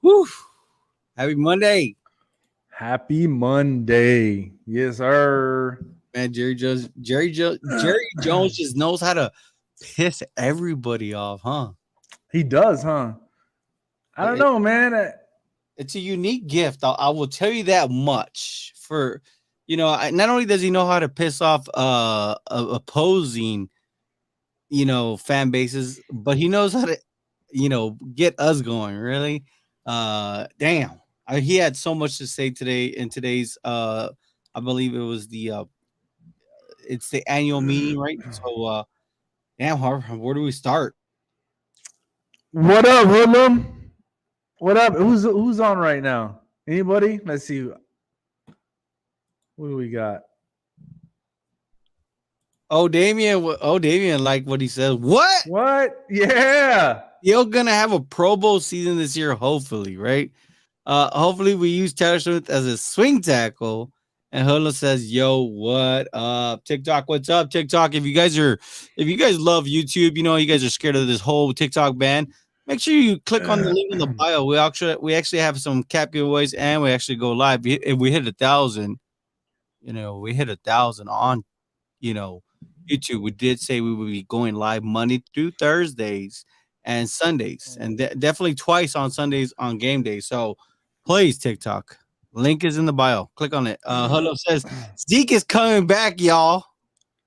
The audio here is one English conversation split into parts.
Whew. Happy Monday, Happy Monday. Yes, sir. man. Jerry Jones just knows how to piss everybody off, huh? He does, huh? I don't It- know, man. it's a unique gift. I will tell you that much. Not only does he know how to piss off opposing, fan bases, but he knows how to, get us going. Really, damn. He had so much to say today in today's. I believe it was it's the annual meeting, right? So, damn, where do we start? What up, Hoodlum? What up? Who's on right now? Anybody? Let's see. What do we got? Damien, like what he says. What? What? Yeah. You're gonna have a Pro Bowl season this year, hopefully, right? Hopefully we use Taylor Swift as a swing tackle. And Hula says, "Yo, what up, TikTok? What's up, TikTok? If you guys love YouTube, you guys are scared of this whole TikTok ban. Make sure you click on the link in the bio. We actually have some cap giveaways, and we actually go live. If we hit 1,000, we hit 1,000 on, you know, YouTube. We did say we would be going live Monday through Thursdays and Sundays, and definitely twice on Sundays on game day. So please, TikTok, link is in the bio. Click on it. Hello says Zeke is coming back, y'all.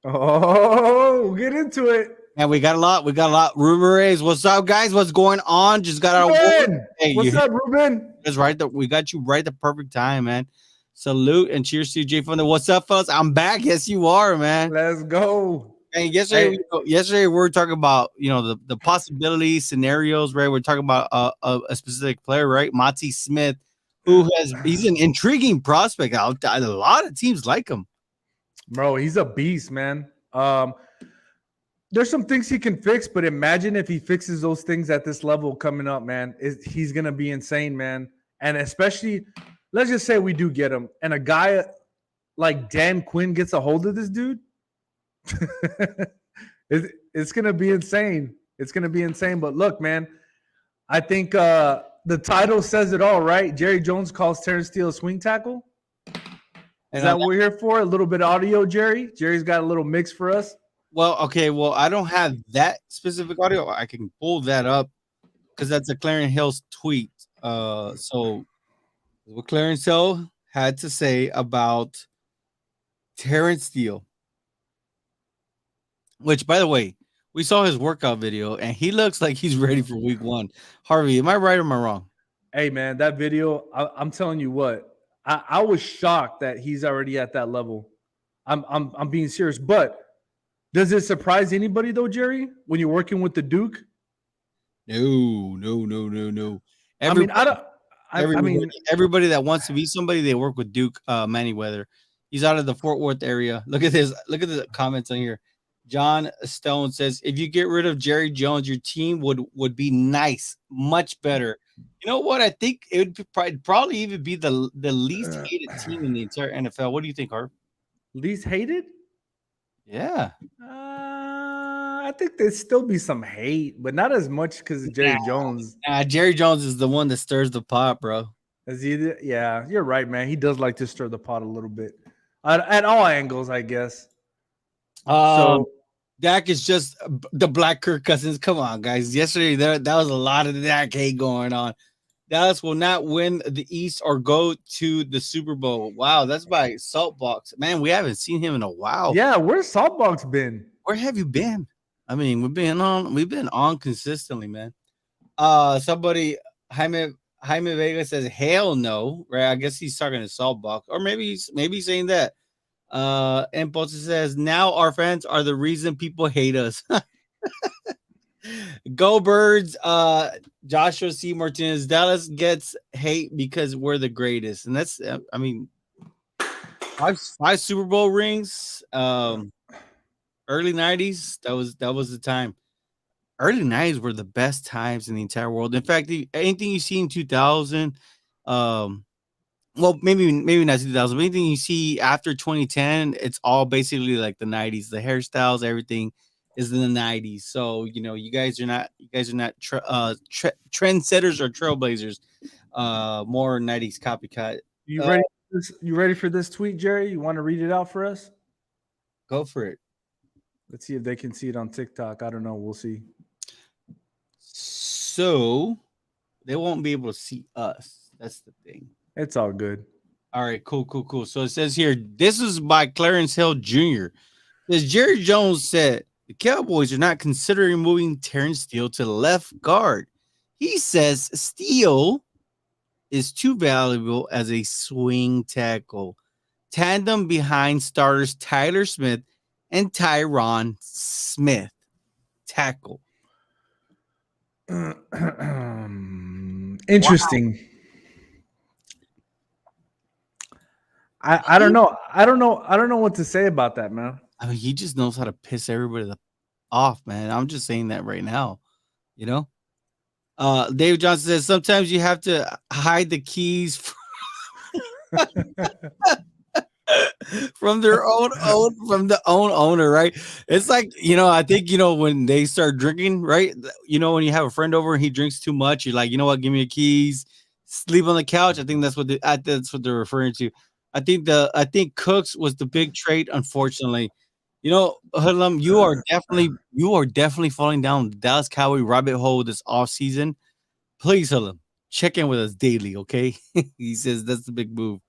Oh, get into it. And we got a lot. Rumor is, what's up, guys? What's going on? Just got our Ruben! Hey, What's up, Ruben? That's right. We got you right the perfect time, man. Salute and cheers to you, Jay Thunder. What's up, fellas? I'm back. Yes, you are, man. Let's go. And yesterday we were talking about the possibility scenarios, right? We're talking about a specific player, right? Monty Smith, he's an intriguing prospect. A lot of teams like him, bro. He's a beast, man. There's some things he can fix, but imagine if he fixes those things at this level coming up, man. He's gonna be insane, man. And especially, let's just say we do get him, and a guy like Dan Quinn gets a hold of this dude. It's gonna be insane. It's gonna be insane. But look, man, I think the title says it all, right? Jerry Jones calls Terence Steele a swing tackle. Is that what we're here for? A little bit of audio, Jerry. Jerry's got a little mix for us. Well, okay. Well, I don't have that specific audio. I can pull that up because that's a Clarence Hill's tweet. So what Clarence Hill had to say about Terence Steele. Which, by the way, we saw his workout video, and he looks like he's ready for week 1. Harvey, am I right or am I wrong? Hey, man, that video, I'm telling you what, I was shocked that he's already at that level. I'm being serious. But does it surprise anybody, though, Jerry, when you're working with the Duke? No. Everybody that wants to be somebody, they work with Duke Manyweather. He's out of the Fort Worth area. Look at this. Look at the comments on here. John Stone says, if you get rid of Jerry Jones, your team would be nice, much better. You know what? I think it would probably even be the least hated team in the entire NFL. What do you think, Harv? Least hated? Yeah. I think there'd still be some hate, but not as much because of Jerry Jones. Jerry Jones is the one that stirs the pot, bro. Yeah, you're right, man. He does like to stir the pot a little bit at all angles, I guess. So Dak is just the Black Kirk Cousins. Come on, guys. Yesterday, that was a lot of Dak hate going on. Dallas will not win the East or go to the Super Bowl. Wow, that's by Saltbox. Man, we haven't seen him in a while. Yeah, where's Saltbox been? Where have you been? I mean, we've been on consistently, man. Somebody, Jaime Vega says, hell no, right? I guess he's talking to Saltbox, or maybe he's saying that. And Post says, now our fans are the reason people hate us. Go Birds. Joshua C. Martinez, Dallas gets hate because we're the greatest. And that's, I mean, five Super Bowl rings. Early 90s, that was the time. Early 90s were the best times in the entire world. In fact, anything you see in 2000, well, maybe not 2000, but anything you see after 2010, it's all basically like the 90s. The hairstyles, everything is in the 90s. So you guys are not trendsetters or trailblazers. more 90s copycat. You Uh, ready? You ready for this tweet, Jerry? You want to read it out for us? go for it. Let's see if they can see it on TikTok. I don't know. We'll see. So they won't be able to see us. That's the thing. It's all good. All right, cool, cool, cool. So it says here, this is by Clarence Hill Jr. As Jerry Jones said, the Cowboys are not considering moving Terence Steele to left guard. He says Steele is too valuable as a swing tackle. Tandem behind starters Tyler Smith and Tyron Smith. Tackle. Interesting. I don't know. I don't know. I don't know what to say about that, man. I mean, he just knows how to piss everybody off, man. I'm just saying that right now, you know? David Johnson says sometimes you have to hide the keys from their from the own owner, right? It's like, I think, when they start drinking, right? When you have a friend over and he drinks too much, you're like, you know what, give me your keys, sleep on the couch. I think that's what they're referring to. I think Cooks was the big trade, unfortunately. Hoodlum, you are definitely falling down the Dallas Cowboy rabbit hole this offseason. Please, Hoodlum, check in with us daily, okay? He says that's the big move.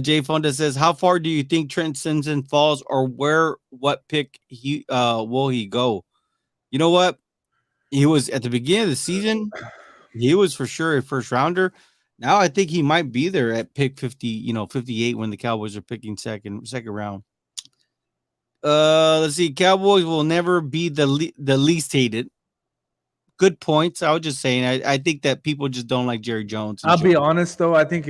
Jay Fonda says, "How far do you think Trent Simpson falls, or what pick will he go?" You know what? He was at the beginning of the season. He was for sure a first rounder. Now I think he might be there at pick 50, 58 when the Cowboys are picking second round. Let's see. Cowboys will never be the least hated. Good points. I was just saying. I think that people just don't like Jerry Jones. I'll be honest though. I think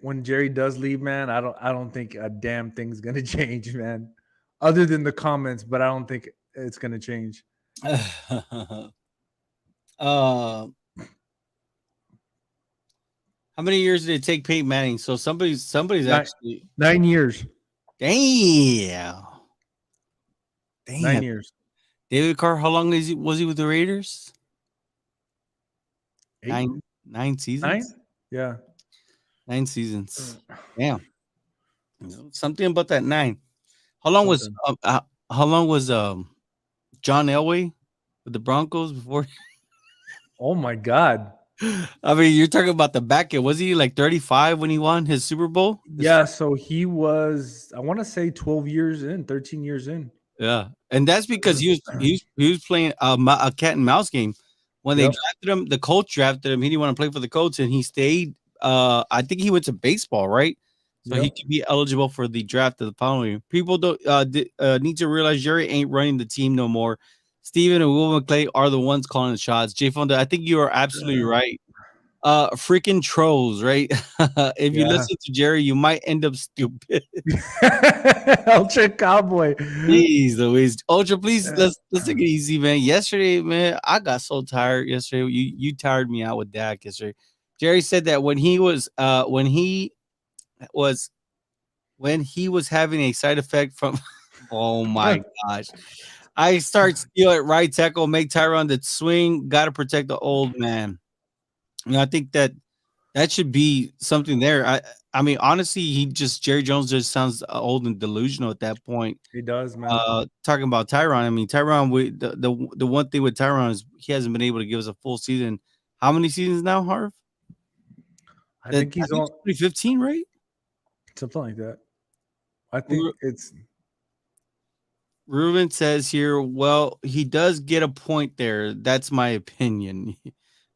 when Jerry does leave, man, I don't think a damn thing's gonna change, man. Other than the comments, but I don't think it's gonna change. How many years did it take Peyton Manning? So somebody's actually 9 years. Damn. 9 years. David Carr, how long was he with the Raiders? 8? Nine seasons. 9? Yeah. 9 seasons. Damn. Something about that 9. How long was John Elway with the Broncos before? Oh my God. I mean, you're talking about the back end. Was he like 35 when he won his Super Bowl? Yeah, so he was, I want to say 12 years in, 13 years in. Yeah, and that's because he was playing a cat and mouse game when they drafted him. The Colts drafted him. He didn't want to play for the Colts, and he stayed. I think he went to baseball, right? So he could be eligible for the draft of the following year. People don't need to realize Jerry ain't running the team no more. Steven and Will McClay are the ones calling the shots. Jay Fonda, I think you are absolutely right. Freaking trolls, right? If you listen to Jerry, you might end up stupid. Ultra Cowboy. Please, Louise. Ultra, please, let's take it easy, man. Yesterday, man, I got so tired yesterday. You tired me out with Dak yesterday. Jerry said that when he was having a side effect from oh my gosh. I start Steele at right tackle, make Tyron the swing, gotta protect the old man. I think that should be something there. I mean, honestly, Jerry Jones just sounds old and delusional at that point. He does, man. Talking about Tyron, I mean, Tyron. The one thing with Tyron is he hasn't been able to give us a full season. How many seasons now, Harv? I think he's on 2015, right? Something like that. I think it's. Ruben says here, well, he does get a point there. That's my opinion.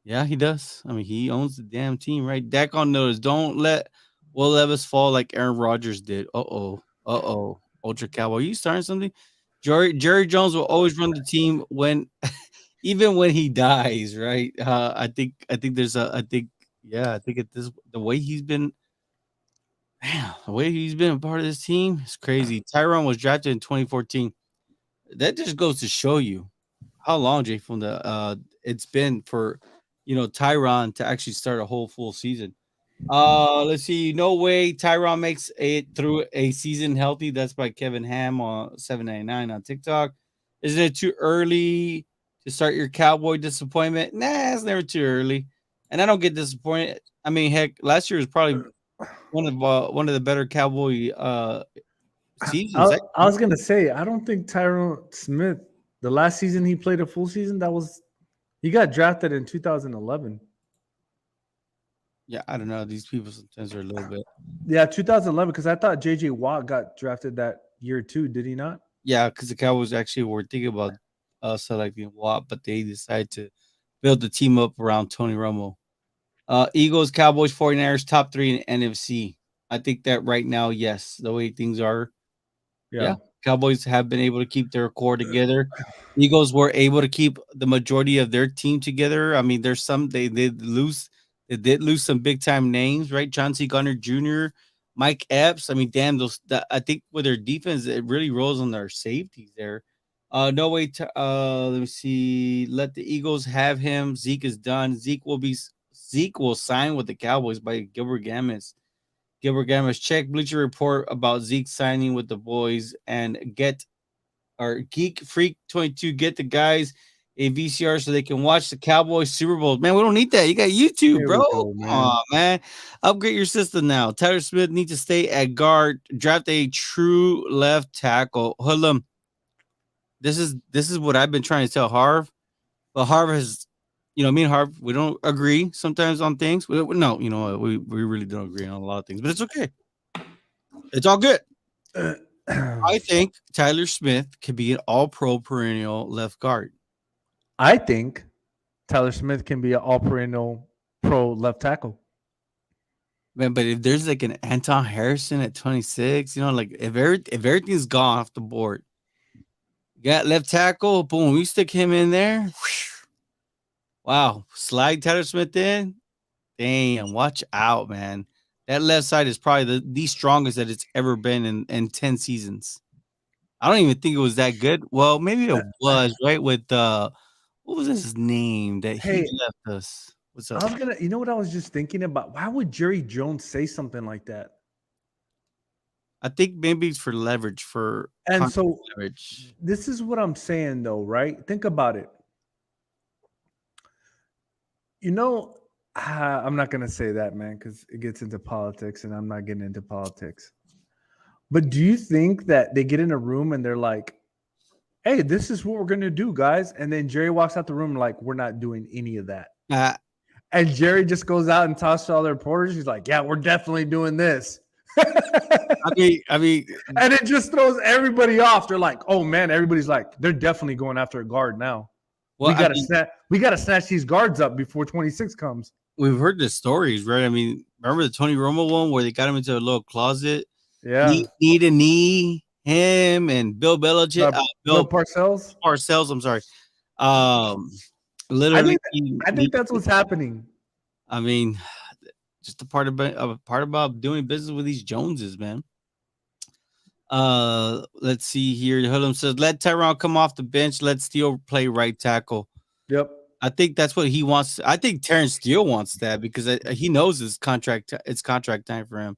Yeah, he does. I mean, he owns the damn team, right? Dak on notice. Don't let Will Levis fall like Aaron Rodgers did. Ultra Cowboy. Are you starting something? Jerry Jones will always run the team even when he dies, right? I think the way he's been, man, the way he's been a part of this team is crazy. Tyron was drafted in 2014. That just goes to show you how long, Jay, from it's been for Tyron to actually start a whole full season. Let's see. No way Tyron makes it through a season healthy. That's by Kevin Ham on 799 on TikTok. Isn't it too early to start your Cowboy disappointment? Nah, it's never too early. and I don't get disappointed. I mean, heck, last year was probably one of the better Cowboy seasons. I was gonna say I don't think Tyrone Smith the last season he played a full season that was he got drafted in 2011. Yeah, I don't know. These people sometimes are a little bit. Yeah, 2011 because I thought JJ Watt got drafted that year too. Did he not? Yeah, because the Cowboys actually were thinking about selecting Watt, but they decided to build the team up around Tony Romo. Eagles, Cowboys, 49ers, top three in NFC. I think that right now, yes, the way things are, yeah, Yeah. Cowboys have been able to keep their core together. Eagles were able to keep the majority of their team together. I mean, there's some they did lose some big time names, right? Chauncey Gunner Jr., Mike Epps. I mean, damn, I think with their defense, it really rolls on their safeties there. No way to let me see. Let the Eagles have him. Zeke is done. Zeke will sign with the Cowboys by Gilbert Gamas. Gilbert Gamas check Bleacher Report about Zeke signing with the boys and get or Geek Freak 22 get the guys a VCR so they can watch the Cowboys Super Bowl. Man, we don't need that. You got YouTube, There bro. we go, Come on, man. man. Upgrade your system now. Tyler Smith needs to stay at guard. Draft a true left tackle. Hoodlum. This is what I've been trying to tell Harv. But Harv has, me and Harv, we don't agree sometimes on things. No, you know what? We really don't agree on a lot of things, but it's okay. It's all good. I think Tyler Smith could be an all-pro perennial left guard. I think Tyler Smith can be an all perennial pro left tackle. Man, but if there's like an Anton Harrison at 26, like if everything's gone off the board, you got left tackle, boom, we stick him in there. Whew, wow, slide Tyler Smith in. Damn, watch out, man. That left side is probably the strongest that it's ever been in 10 seasons. I don't even think it was that good. Well, maybe it was, right? With what was his name that he Hey, left us? What's up? I was gonna. You know what I was just thinking about? Why would Jerry Jones say something like that? I think maybe it's for leverage, for And contract so leverage. this is what I'm saying, though, right? Think about it. You know, I'm not gonna say that, man, because it gets into politics, and I'm not getting into politics. But do you think that they get in a room and they're like, "Hey, this is what we're gonna do, guys," and then Jerry walks out the room like, "We're not doing any of that." Uh, And Jerry just goes out and talks to all the reporters. He's like, "Yeah, we're definitely doing this." I mean, And it just throws everybody off. They're like, "Oh man," everybody's like, "They're definitely going after a guard now. well, I mean, We gotta snatch these guards up before 26 comes." we've heard the stories, right? I mean, remember the Tony Romo one where they got him into a little closet, Yeah. knee to knee, him and Bill Belichick, Bill Bill Parcells. Parcells. I'm sorry. Um, I literally, think I think that's what's happening. I mean, just a part about doing business with these Joneses, man. Let's see here. Hoodlum says, "Let Tyrone come off the bench. Let Steele play right tackle." Yep. I think that's what he wants. I think Terence Steele wants that because he knows his contract. It's contract time for him.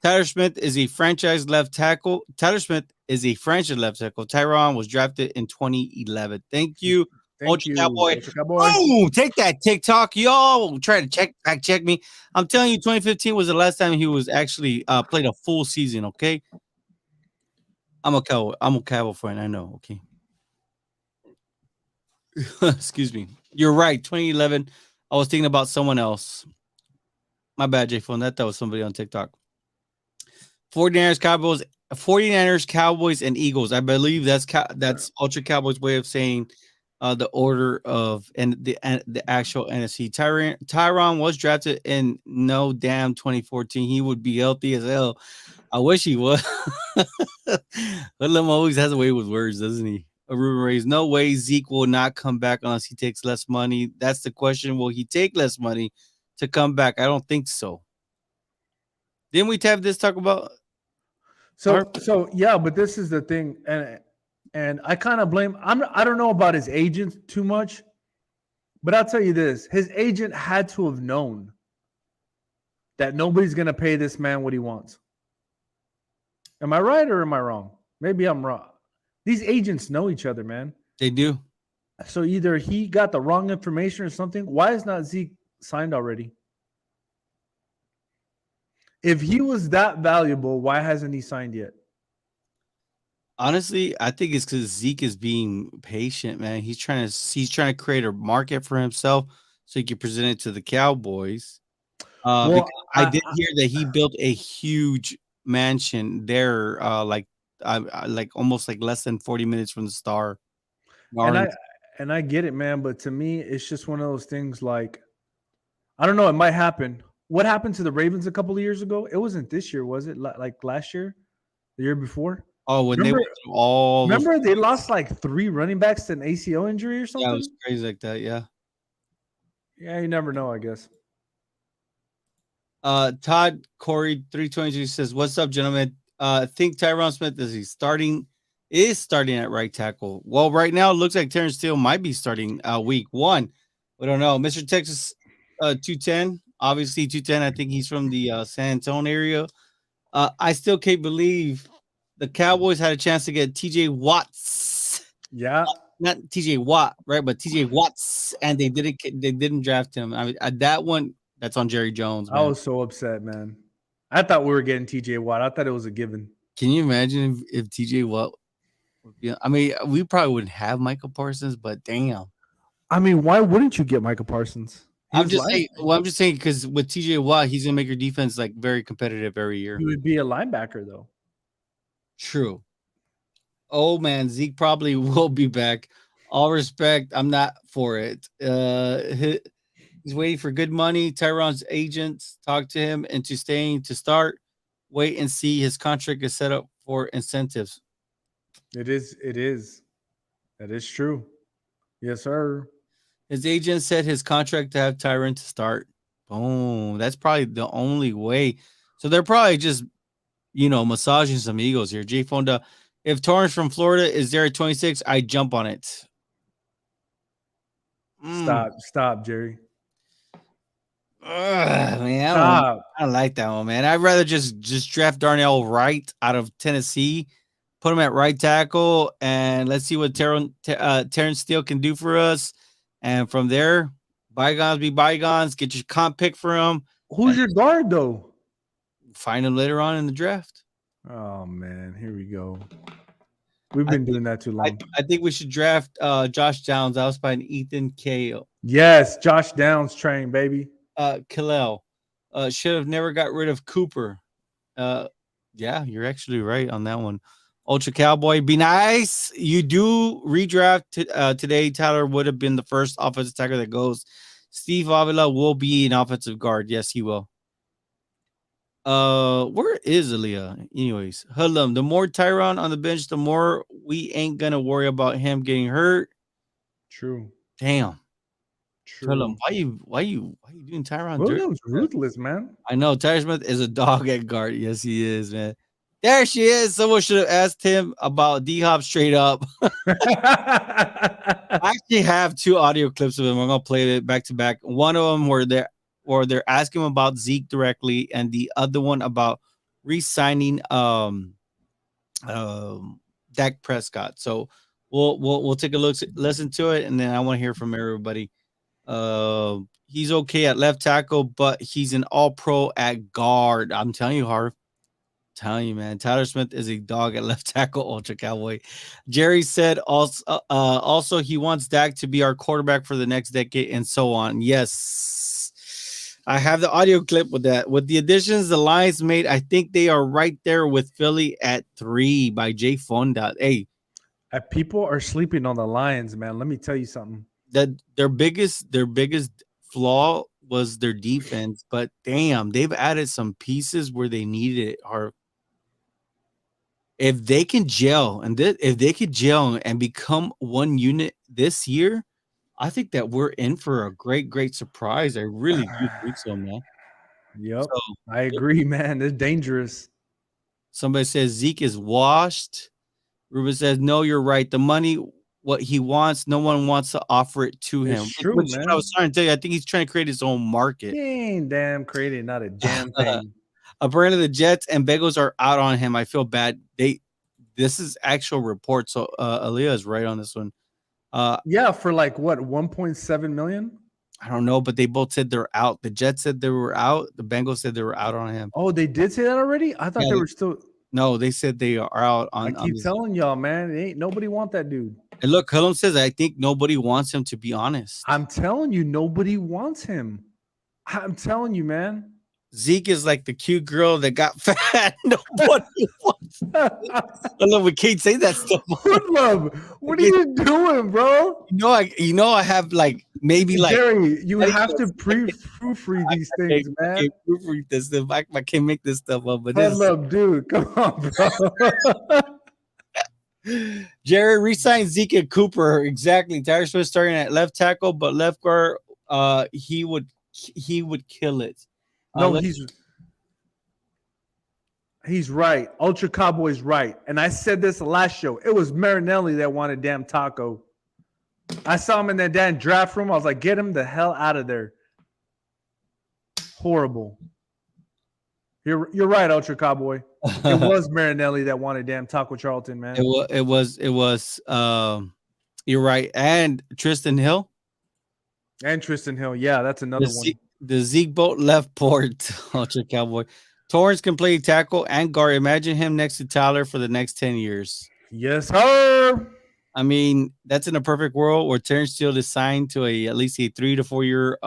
Tyler Smith is a franchise left tackle. Tyler Smith is a franchise left tackle. Tyron was drafted in 2011. Thank you, Thank Ultra you, Cowboy. Ultra Cowboy. Oh, take that TikTok, y'all. Try to fact check me. I'm telling you, 2015 was the last time he was actually played a full season. Okay, I'm a Cowboy. I'm a Cowboy fan. I know. Okay, excuse me. You're right. 2011. I was thinking about someone else. My bad, J Phone. That was somebody on TikTok. 49ers, Cowboys, and Eagles. I believe that's Ultra Cowboys' way of saying the order of and the actual NFC. Tyron was drafted in no damn 2014. He would be healthy as hell. I wish he was. Hoodlum always has a way with words, doesn't he? Ruben Reyes, no way Zeke will not come back unless he takes less money. That's the question. Will he take less money to come back? I don't think so. Didn't we have this talk about? So yeah, but this is the thing, and I kind of blame. I don't know about his agent too much, but I'll tell you this: his agent had to have known that nobody's gonna pay this man what he wants. Am I right or am I wrong? Maybe I'm wrong. These agents know each other, man. They do. So either he got the wrong information or something. Why is not Zeke signed already? If he was that valuable, why hasn't he signed yet? Honestly, I think it's because Zeke is being patient, man. He's trying to create a market for himself so he can present it to the Cowboys. Well, Because I did hear that he built a huge mansion there, like almost like less than 40 minutes from the Star. and I Garden. and I get it, man. But to me, it's just one of those things. Like I don't know, it might happen. What happened to the Ravens a couple of years ago? It wasn't this year, was it? Like last year, the year before. Oh, when they Remember? went through all those, Remember they lost like 3 running backs to an ACL injury or yeah, it was something. crazy like that. Yeah. Yeah, you never know. I guess. Todd Corey 322 says, "What's up, gentlemen? I think Tyron Smith is starting at right tackle. Well, right now it looks like Terence Steele might be starting week one. We don't know. Mr. Texas 210, obviously 210. I think he's from the San Antonio area. I still can't believe the Cowboys had a chance to get TJ Watts. Yeah, Not TJ Watt, right? But TJ Watts, and they didn't draft him. I mean, that one that's on Jerry Jones, I man. was so upset, man. I thought we were getting TJ Watt. I thought it was a given. Can you imagine if TJ Watt would be? I mean, we probably wouldn't have Michael Parsons, but damn. I mean, why wouldn't you get Michael Parsons? He I'm was just like saying. Well, I'm just saying because with TJ Watt, he's gonna make your defense like very competitive every year. he would be a linebacker though. True. Oh man, Zeke probably will be back. All respect, I'm not for it. He's waiting for good money. Tyron's agents talk to him into staying to start. Wait and see. His contract is set up for incentives. It is. It is. That is true. Yes, sir. His agent said his contract to have Tyron to start. Boom. That's probably the only way. So they're probably just, massaging some egos here. J Fonda, if Torrance from Florida is there at 26, I jump on it. Mm. Stop, Jerry. Man, Stop. I don't like that one, man. I'd rather just draft Darnell Wright out of Tennessee, put him at right tackle, and let's see what Terrence Steele can do for us. And from there, bygones be bygones. Get your comp pick for him. Who's your guard though? Find him later on in the draft. Oh man, here we go. We've been doing that too long. I think we should draft Josh Downs. I was buying Ethan Kale. Yes, Josh Downs train, baby. Kalel. Should have never got rid of Cooper. Yeah, you're actually right on that one. Ultra Cowboy, be nice. You do redraft today. Tyler would have been the first offensive tackle that goes. Steve Avila will be an offensive guard. Yes, he will. Where is Aaliyah? Anyways, Hoodlum. The more Tyron on the bench, the more we ain't gonna worry about him getting hurt. True. Damn. True. Hoodlum, why you doing Tyron? Williams ruthless, man. I know Tyler Smith is a dog at guard. Yes, he is, man. There she is. Someone should have asked him about D Hop straight up. I actually have 2 audio clips of him. I'm gonna play it back to back. One of them where they're asking him about Zeke directly, and the other one about re-signing Dak Prescott. So we'll take a listen to it, and then I want to hear from everybody. He's okay at left tackle, but he's an all-pro at guard. I'm telling you, Harv. Telling you, man. Tyler Smith is a dog at left tackle, Ultra Cowboy. Jerry said also he wants Dak to be our quarterback for the next decade, and so on. Yes. I have the audio clip with that. With the additions the Lions made, I think they are right there with Philly at 3 by J Fonda. Hey, people are sleeping on the Lions, man. Let me tell you something. that their biggest flaw was their defense, but damn, they've added some pieces where they needed it. Or if they can gel if they could gel and become one unit this year, I think that we're in for a great surprise. I really do think so, man. Yep, So, I agree, man. They're dangerous. somebody says Zeke is washed. Ruben says, no, you're right. The money, what he wants, no one wants to offer it to him. It's true, Which man. I was trying to tell you, I think he's trying to create his own market. He ain't damn created not a damn thing. Apparently, the Jets and Bengals are out on him. I feel bad. This is actual report, so Aaliyah is right on this one. Yeah, for like what 1.7 million. I don't know, but they both said they're out. The Jets said they were out. The Bengals said they were out on him. Oh, they did say that already? I thought Yeah, they were still. no, they said they are out I on keep this. telling y'all, man, ain't nobody want that dude. And look, Cullen says I think nobody wants him, to be honest. I'm telling you, nobody wants him. I'm telling you, man. Zeke is like the cute girl that got fat. Nobody wants. I love when Kate say that stuff. Hoodlum, what are you doing, bro? I have like maybe like Jerry, you have to proofread these things, I man. can't proofread this stuff. I can't make this stuff up. But this Hoodlum, dude, come on, bro. Jerry re-signed Zeke and Cooper. Exactly. Tyler Smith starting at left tackle, but left guard, he would kill it. No, he's right. Ultra Cowboy's right. And I said this last show. It was Marinelli that wanted damn Taco. I saw him in that damn draft room. I was like, get him the hell out of there. Horrible. You're right, Ultra Cowboy. It was Marinelli that wanted damn Taco Charlton, man. It was you're right. And Tristan Hill. And Tristan Hill. Yeah, that's another one. The Zeke boat left port, Ultra Cowboy. Torrance can play tackle and guard. Imagine him next to Tyler for the next 10 years. Yes, sir. I mean, that's in a perfect world where Terence Steele is signed to at least a 3 to 4 year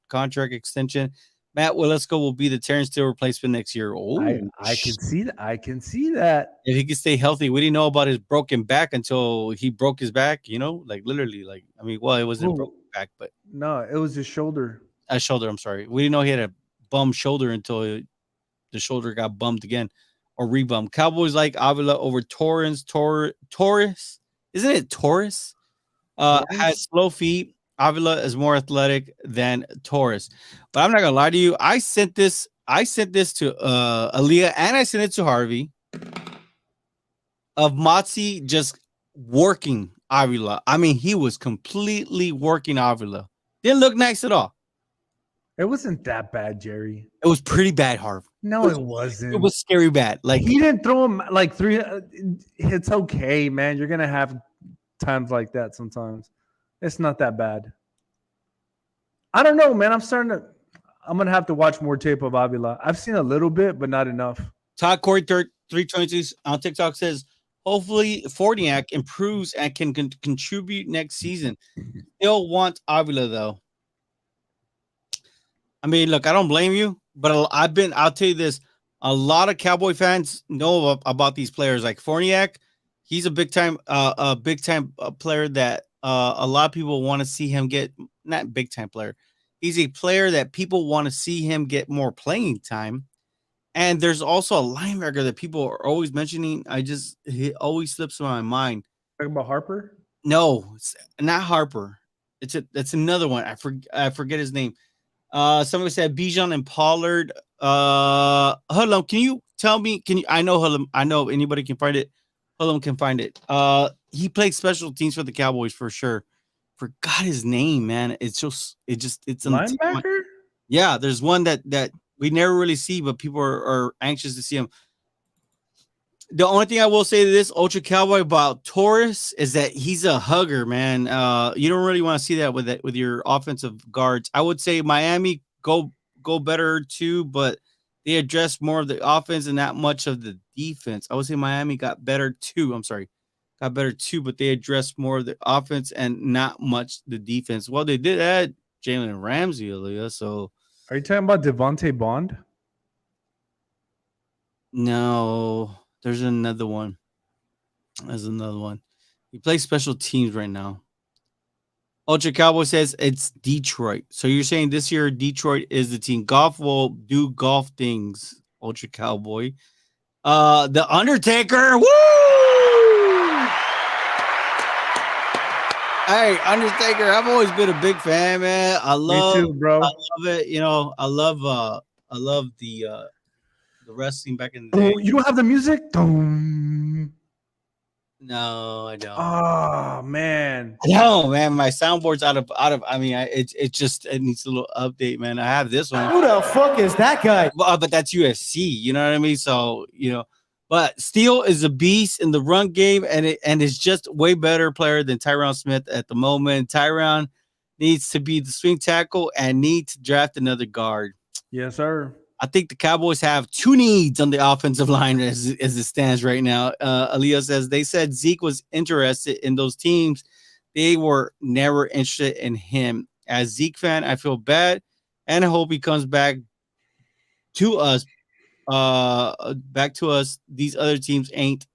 contract extension. Matt Willisco will be the Terence Steele replacement next year. Oh, I can see that. I can see that. If he can stay healthy, we didn't know about his broken back until he broke his back. Like literally, like I mean, well, it wasn't a broken back, but no, it was his shoulder. Shoulder. I'm sorry. We didn't know he had a bum shoulder until the shoulder got bumped again or rebummed. Cowboys like Avila over Torrance. Taurus, isn't it Taurus? Has slow feet. Avila is more athletic than Taurus. But I'm not gonna lie to you. I sent this to Aaliyah and I sent it to Harvey of Motzi just working Avila. I mean, he was completely working Avila. Didn't look nice at all. It wasn't that bad, Jerry. It was pretty bad, Harv. No, it wasn't. It was scary bad. Like he didn't throw him like 3. It's okay, man. You're gonna have times like that sometimes. It's not that bad. I don't know, man. I'm gonna have to watch more tape of Avila. I've seen a little bit, but not enough. Todd Corey 322 on TikTok says, hopefully Forniak improves and can contribute next season. Still want Avila though. I mean, look, I don't blame you, but I'll tell you this. A lot of Cowboy fans know about these players like Forniak. He's a big time player that a lot of people want to see him get. Not big time player. He's a player that people want to see him get more playing time. And there's also a linebacker that people are always mentioning. It always slips in my mind. Talking about Harper? No, it's not Harper. That's another one. I forget his name. Somebody said Bijan and Pollard. Hullum, can you tell me? I know Hullum. I know anybody can find it. Hullum can find it. He played special teams for the Cowboys for sure. Forgot his name, man. It's linebacker. Yeah, there's one that we never really see, but people are anxious to see him. The only thing I will say to this Ultra Cowboy about Taurus is that he's a hugger, man. You don't really want to see that with your offensive guards. I would say Miami go better too, but they addressed more of the offense and not much of the defense. I would say Miami got better too. Got better too, but they addressed more of the offense and not much the defense. Well, they did add Jalen Ramsey, Aaliyah. So, are you talking about Devontae Bond? No, there's another one. He plays special teams right now. Ultra Cowboy says it's Detroit. So you're saying this year Detroit is the team. Golf will do golf things. Ultra Cowboy. The Undertaker. Woo! Hey, Undertaker, I've always been a big fan, man. Me too, bro. I love it. I love the wrestling back in the day. You don't have the music? No, I don't. Oh man. No, man. My soundboard's out of. I mean, it needs a little update, man. I have this one. Who the fuck is that guy? But that's UFC. You know what I mean? So But Steele is a beast in the run game, and is just way better player than Tyron Smith at the moment. Tyron needs to be the swing tackle and need to draft another guard. Yes, sir. I think the Cowboys have two needs on the offensive line as it stands right now. Aaliyah says they said Zeke was interested in those teams. They were never interested in him. As Zeke fan, I feel bad and I hope he comes to us. Back to us. These other teams ain't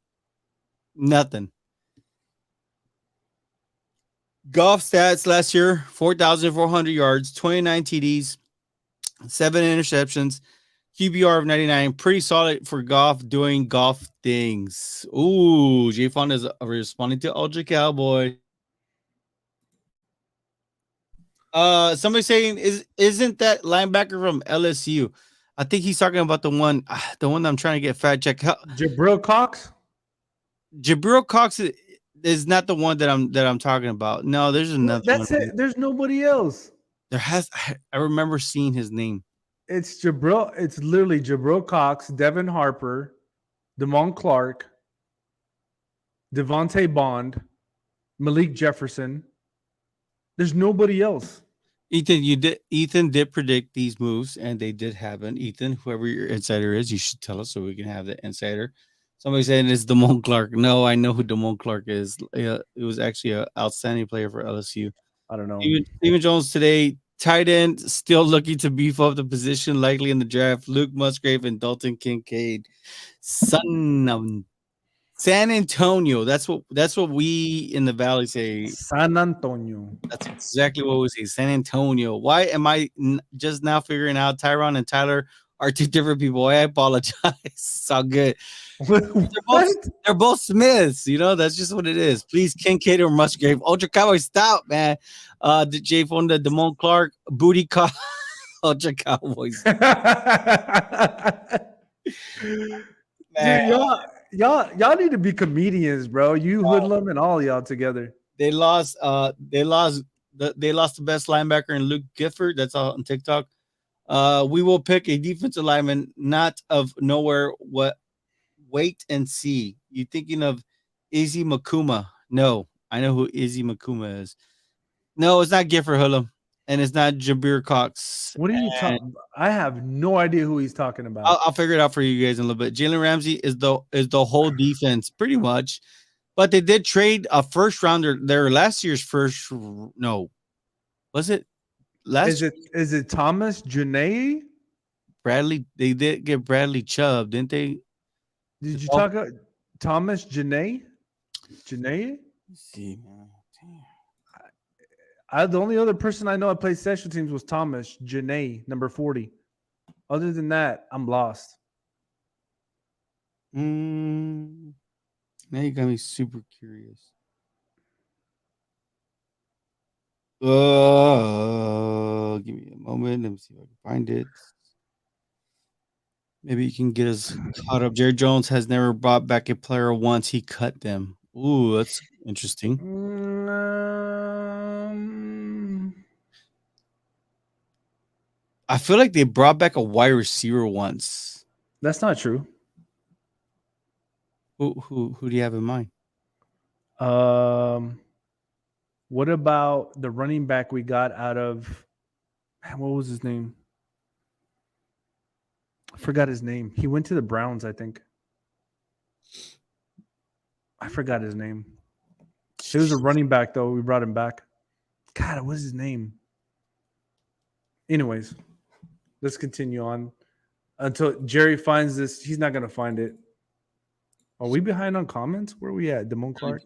nothing. Golf stats last year: 4,400 yards, 29 TDs, 7 interceptions, QBR of 99. Pretty solid for Goff doing golf things. Ooh, J Fon is responding to Ultra Cowboy. Somebody saying isn't that linebacker from LSU? I think he's talking about the one I'm trying to get fact check. Jabril Cox. Jabril Cox is not the one that I'm talking about. No, there's another That's one. it. There's nobody else. I remember seeing his name. It's Jabril. It's literally Jabril Cox, Devin Harper, Damon Clark, Devontae Bond, Malik Jefferson. There's nobody else. Ethan did predict these moves, and they did happen. Ethan, whoever your insider is, you should tell us so we can have the insider. Somebody saying it's Damon Clark. No, I know who Damon Clark is. It was actually an outstanding player for LSU. I don't know. Steven Jones today, tight end, still looking to beef up the position, likely in the draft. Luke Musgrave and Dalton Kincaid, son of San Antonio. That's what we in the Valley say. San Antonio. That's exactly what we say. San Antonio. Why am I just now figuring out Tyron and Tyler are two different people? I apologize. It's all good. They're both Smiths. You know, that's just what it is. Please, Kincaid or Musgrave. Ultra Cowboy, stop, man. The J Phone, the Damon Clark, booty call. Ultra Cowboys. Dude, y'all need to be comedians, bro. You hoodlum and all y'all together. They lost the best linebacker in Luke Gifford. That's all on TikTok. We will pick a defensive lineman, not of nowhere. What? Wait and see. You thinking of Izzy Makuma? No, I know who Izzy Makuma is. No, it's not Gifford Hullum, and it's not Jabir Cox. What are you talking? I have no idea who he's talking about. I'll figure it out for you guys in a little bit. Jalen Ramsey is the whole defense pretty much, but they did trade a first rounder. Their last year's first. No, was it last? Is it Thomas Janae? Bradley? They did get Bradley Chubb, didn't they? Did you talk about Thomas Janae? Janae? See, man. The only other person I know that played special teams was Thomas Janae, number 40. Other than that, I'm lost. Now you got me super curious. Give me a moment. Let me see if I can find it. Maybe you can get us caught up. Jerry Jones has never brought back a player once he cut them. Ooh, that's interesting. I feel like they brought back a wide receiver once. That's not true. Who do you have in mind? What about the running back we got out of? What was his name? I forgot his name. He went to the Browns, I think. I forgot his name. He was a running back, though. We brought him back. God, what was his name? Anyways, let's continue on until Jerry finds this. He's not going to find it. Are we behind on comments? Where are we at? Damon Clark?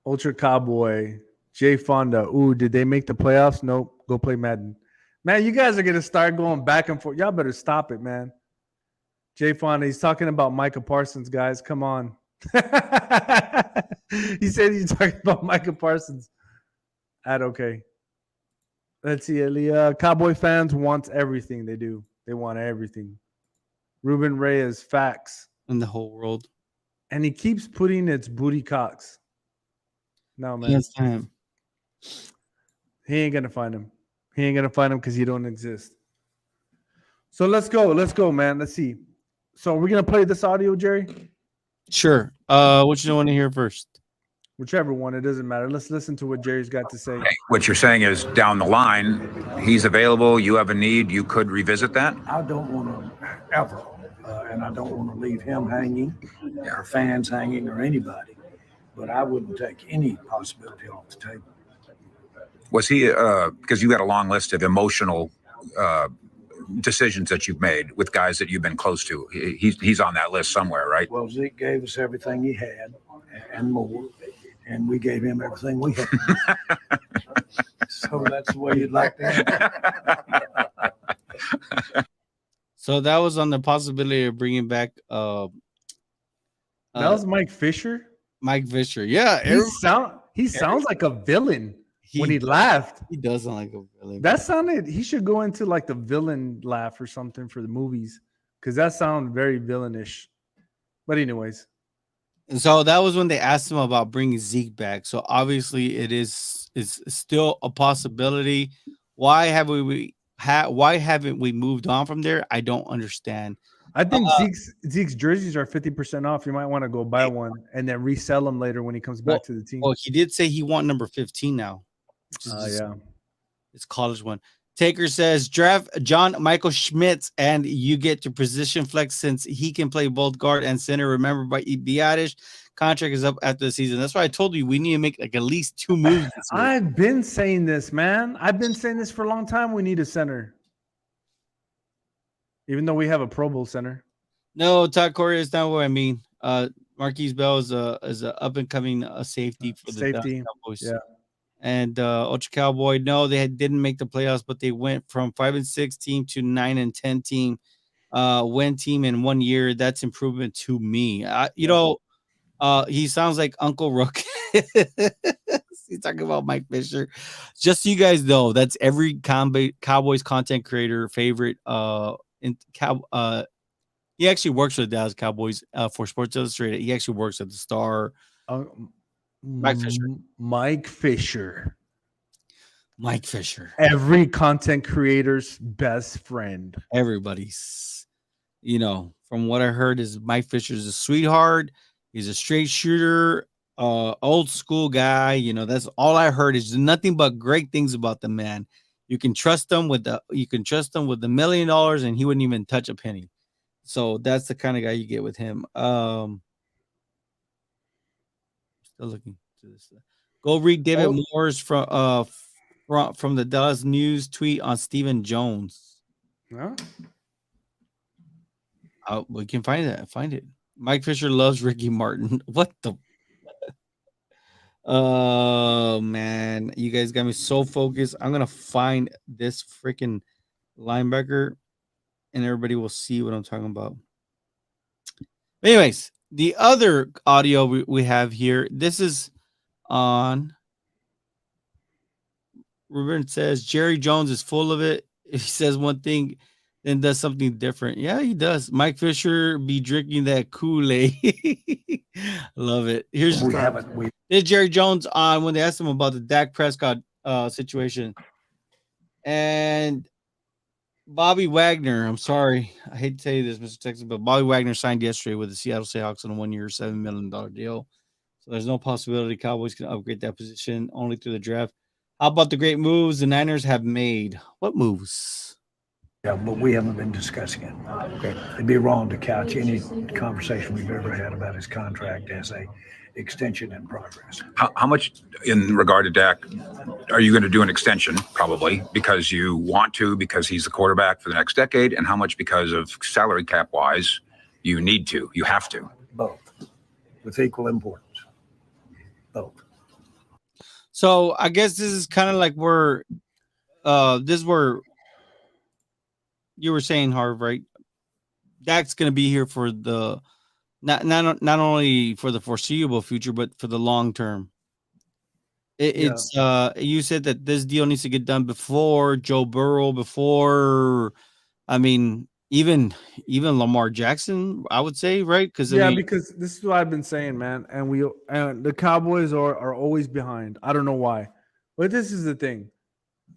Ultra Cowboy, Jay Fonda. Ooh, did they make the playoffs? Nope. Go play Madden. Man, you guys are going to start going back and forth. Y'all better stop it, man. Jay Fonda, he's talking about Micah Parsons, guys. Come on. He said he's talking about Micah Parsons. Okay. Let's see. Cowboy fans want everything they do. They want everything. Ruben Reyes, facts. In the whole world. And he keeps putting its booty Cox. No, man. Yes, time. He ain't going to find him. He ain't gonna find him because he don't exist. So let's go, man. Let's see. So we're gonna play this audio, Jerry. Sure. What you want to hear first? Whichever one, it doesn't matter. Let's listen to what Jerry's got to say. What you're saying is down the line, he's available, you have a need, you could revisit that? I don't want to ever, and I don't want to leave him hanging, or fans hanging, or anybody. But I wouldn't take any possibility off the table. Was he, because you got a long list of emotional decisions that you've made with guys that you've been close to. He's on that list somewhere, right? Well, Zeke gave us everything he had and more, and we gave him everything we had. So that's the way you'd like to. So that was on the possibility of bringing back That was Mike Fisher. Mike Fisher. Yeah, He sounds like a villain when he laughed. He does sound like a villain. That sounded. He should go into like the villain laugh or something for the movies, because that sounded very villainish. But anyways, And so that was when they asked him about bringing Zeke back. So obviously it's still a possibility. Why haven't we moved on from there? I don't understand. I think Zeke's jerseys are 50% off. You might want to go buy one and then resell them later when he comes back to the team. Well, he did say he want number 15 now. Yeah, it's college one. Taker says draft John Michael Schmitz and you get to position flex since he can play both guard and center. Remember, by Biadish contract is up after the season. That's why I told you we need to make like at least 2 moves. I've been saying this, man. I've been saying this for a long time. We need a center, even though we have a Pro Bowl center. No, Todd Corey is not what I mean. Marquise Bell is a up and coming safety for the Cowboys. Yeah. And Ultra Cowboy, no, they didn't make the playoffs, but they went from 5-6 team to 9-10 team, win team in 1 year. That's improvement to me. He sounds like Uncle Rook. He's talking about Mike Fisher. Just so you guys know, that's every Cowboys content creator favorite. He actually works for the Dallas Cowboys for Sports Illustrated. He actually works at the Star. Mike Fisher. Mike Fisher. Every content creator's best friend. Everybody's. From what I heard, is Mike Fisher's a sweetheart. He's a straight shooter, old school guy. That's all I heard. Is nothing but great things about the man. You can trust him with $1 million, and he wouldn't even touch a penny. So that's the kind of guy you get with him. Still looking to this. Go read David Moore's from the Dallas News tweet on Stephen Jones. Huh? We can find it. Mike Fisher loves Ricky Martin. What the? Oh man, you guys got me so focused. I'm gonna find this freaking linebacker, and everybody will see what I'm talking about. Anyways, the other audio we have here, this is on. Ruben says Jerry Jones is full of it. If he says one thing, then does something different. Yeah, he does. Mike Fisher be drinking that Kool-Aid. Love it. Here's Jerry Jones on when they asked him about the Dak Prescott situation. And Bobby Wagner, I'm sorry, I hate to tell you this, Mr. Texas, but Bobby Wagner signed yesterday with the Seattle Seahawks on a 1-year, $7 million deal. So there's no possibility Cowboys can upgrade that position only through the draft. How about the great moves the Niners have made? What moves? Yeah, but we haven't been discussing it. Okay. It'd be wrong to couch any conversation we've ever had about his contract as a extension in progress. How much in regard to Dak are you going to do an extension? Probably because you want to, because he's the quarterback for the next decade, and how much because of salary cap wise you need to, you have to? Both, with equal importance. Both. So I guess this is kind of like where you were saying, Harv, right? Dak's going to be here for the not only for the foreseeable future, but for the long term. It's you said that this deal needs to get done before Joe Burrow, even Lamar Jackson, I would say, right? Because because this is what I've been saying, man, and the Cowboys are always behind. I don't know why, but this is the thing.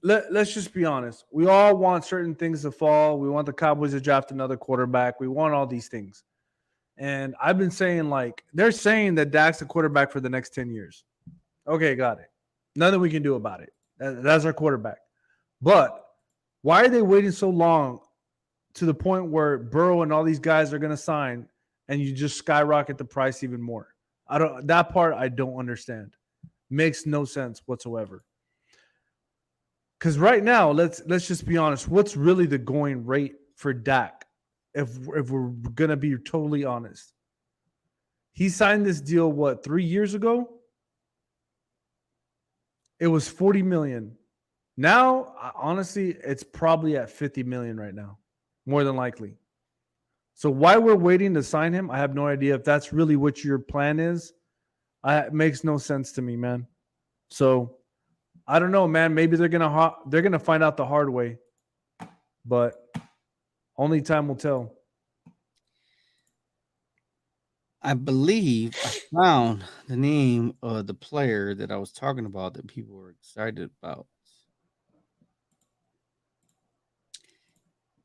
let's just be honest. We all want certain things to fall. We want the Cowboys to draft another quarterback. We want all these things. And I've been saying, like, they're saying that Dak's a quarterback for the next 10 years. Okay, got it. Nothing we can do about it. That's our quarterback. But why are they waiting so long to the point where Burrow and all these guys are going to sign and you just skyrocket the price even more? That part I don't understand. Makes no sense whatsoever. Because right now, let's just be honest. What's really the going rate for Dak? If we're gonna be totally honest, he signed this deal 3 years ago? It was $40 million. Now, honestly, it's probably at $50 million right now, more than likely. So why we're waiting to sign him, I have no idea. If that's really what your plan is, it makes no sense to me, man. So I don't know, man. Maybe they're gonna find out the hard way, but only time will tell. I believe I found the name of the player that I was talking about that people were excited about.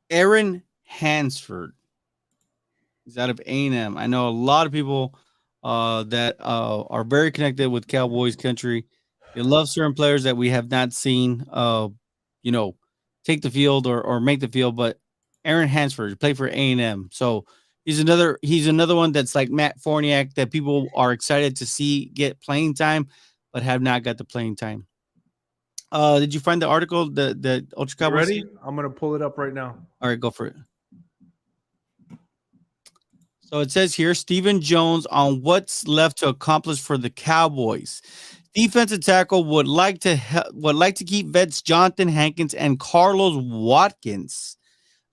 Aaron Hansford. He's out of A&M. I know a lot of people that are very connected with Cowboys country. They love certain players that we have not seen, take the field or make the field. But Aaron Hansford played for A&M, so he's another one that's like Matt Forniak that people are excited to see get playing time, but have not got the playing time. Did you find the article that Ultra Cowboys? Ready? I'm gonna pull it up right now. All right, go for it. So it says here, Stephen Jones on what's left to accomplish for the Cowboys. Defensive tackle would like to keep vets Jonathan Hankins and Carlos Watkins.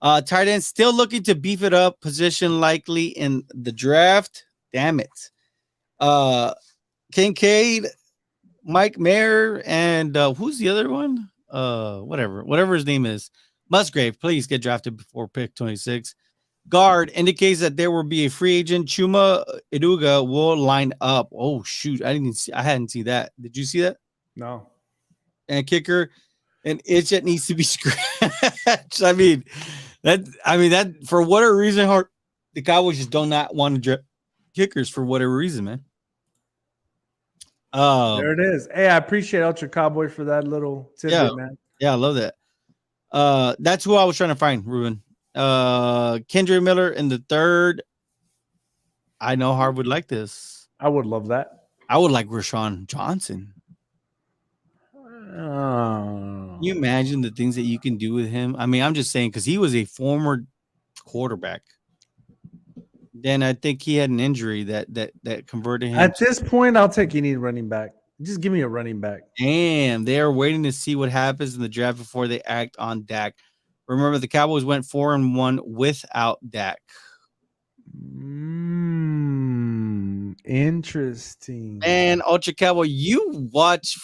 Tight end still looking to beef it up. Position likely in the draft. Damn it. Kincaid, Mike Mayer, and who's the other one? Whatever his name is. Musgrave, please get drafted before pick 26. Guard indicates that there will be a free agent. Chuma Iduga will line up. Oh shoot, I hadn't seen that. Did you see that? No. And kicker, an itch that needs to be scratched. I mean that for whatever reason, the Cowboys just do not want to draft kickers for whatever reason, man. There it is. Hey, I appreciate Ultra Cowboy for that little tidbit, man. Yeah, I love that. That's who I was trying to find, Ruben. Kendra Miller in the third. I know Harv would like this. I would love that. I would like Rashawn Johnson. Can you imagine the things that you can do with him? I mean, I'm just saying because he was a former quarterback. Then I think he had an injury that converted him. At this point, I'll take any running back. Just give me a running back. Damn, they are waiting to see what happens in the draft before they act on Dak. Remember, the Cowboys went 4-1 without Dak. Interesting. And Ultra Cowboy, you watch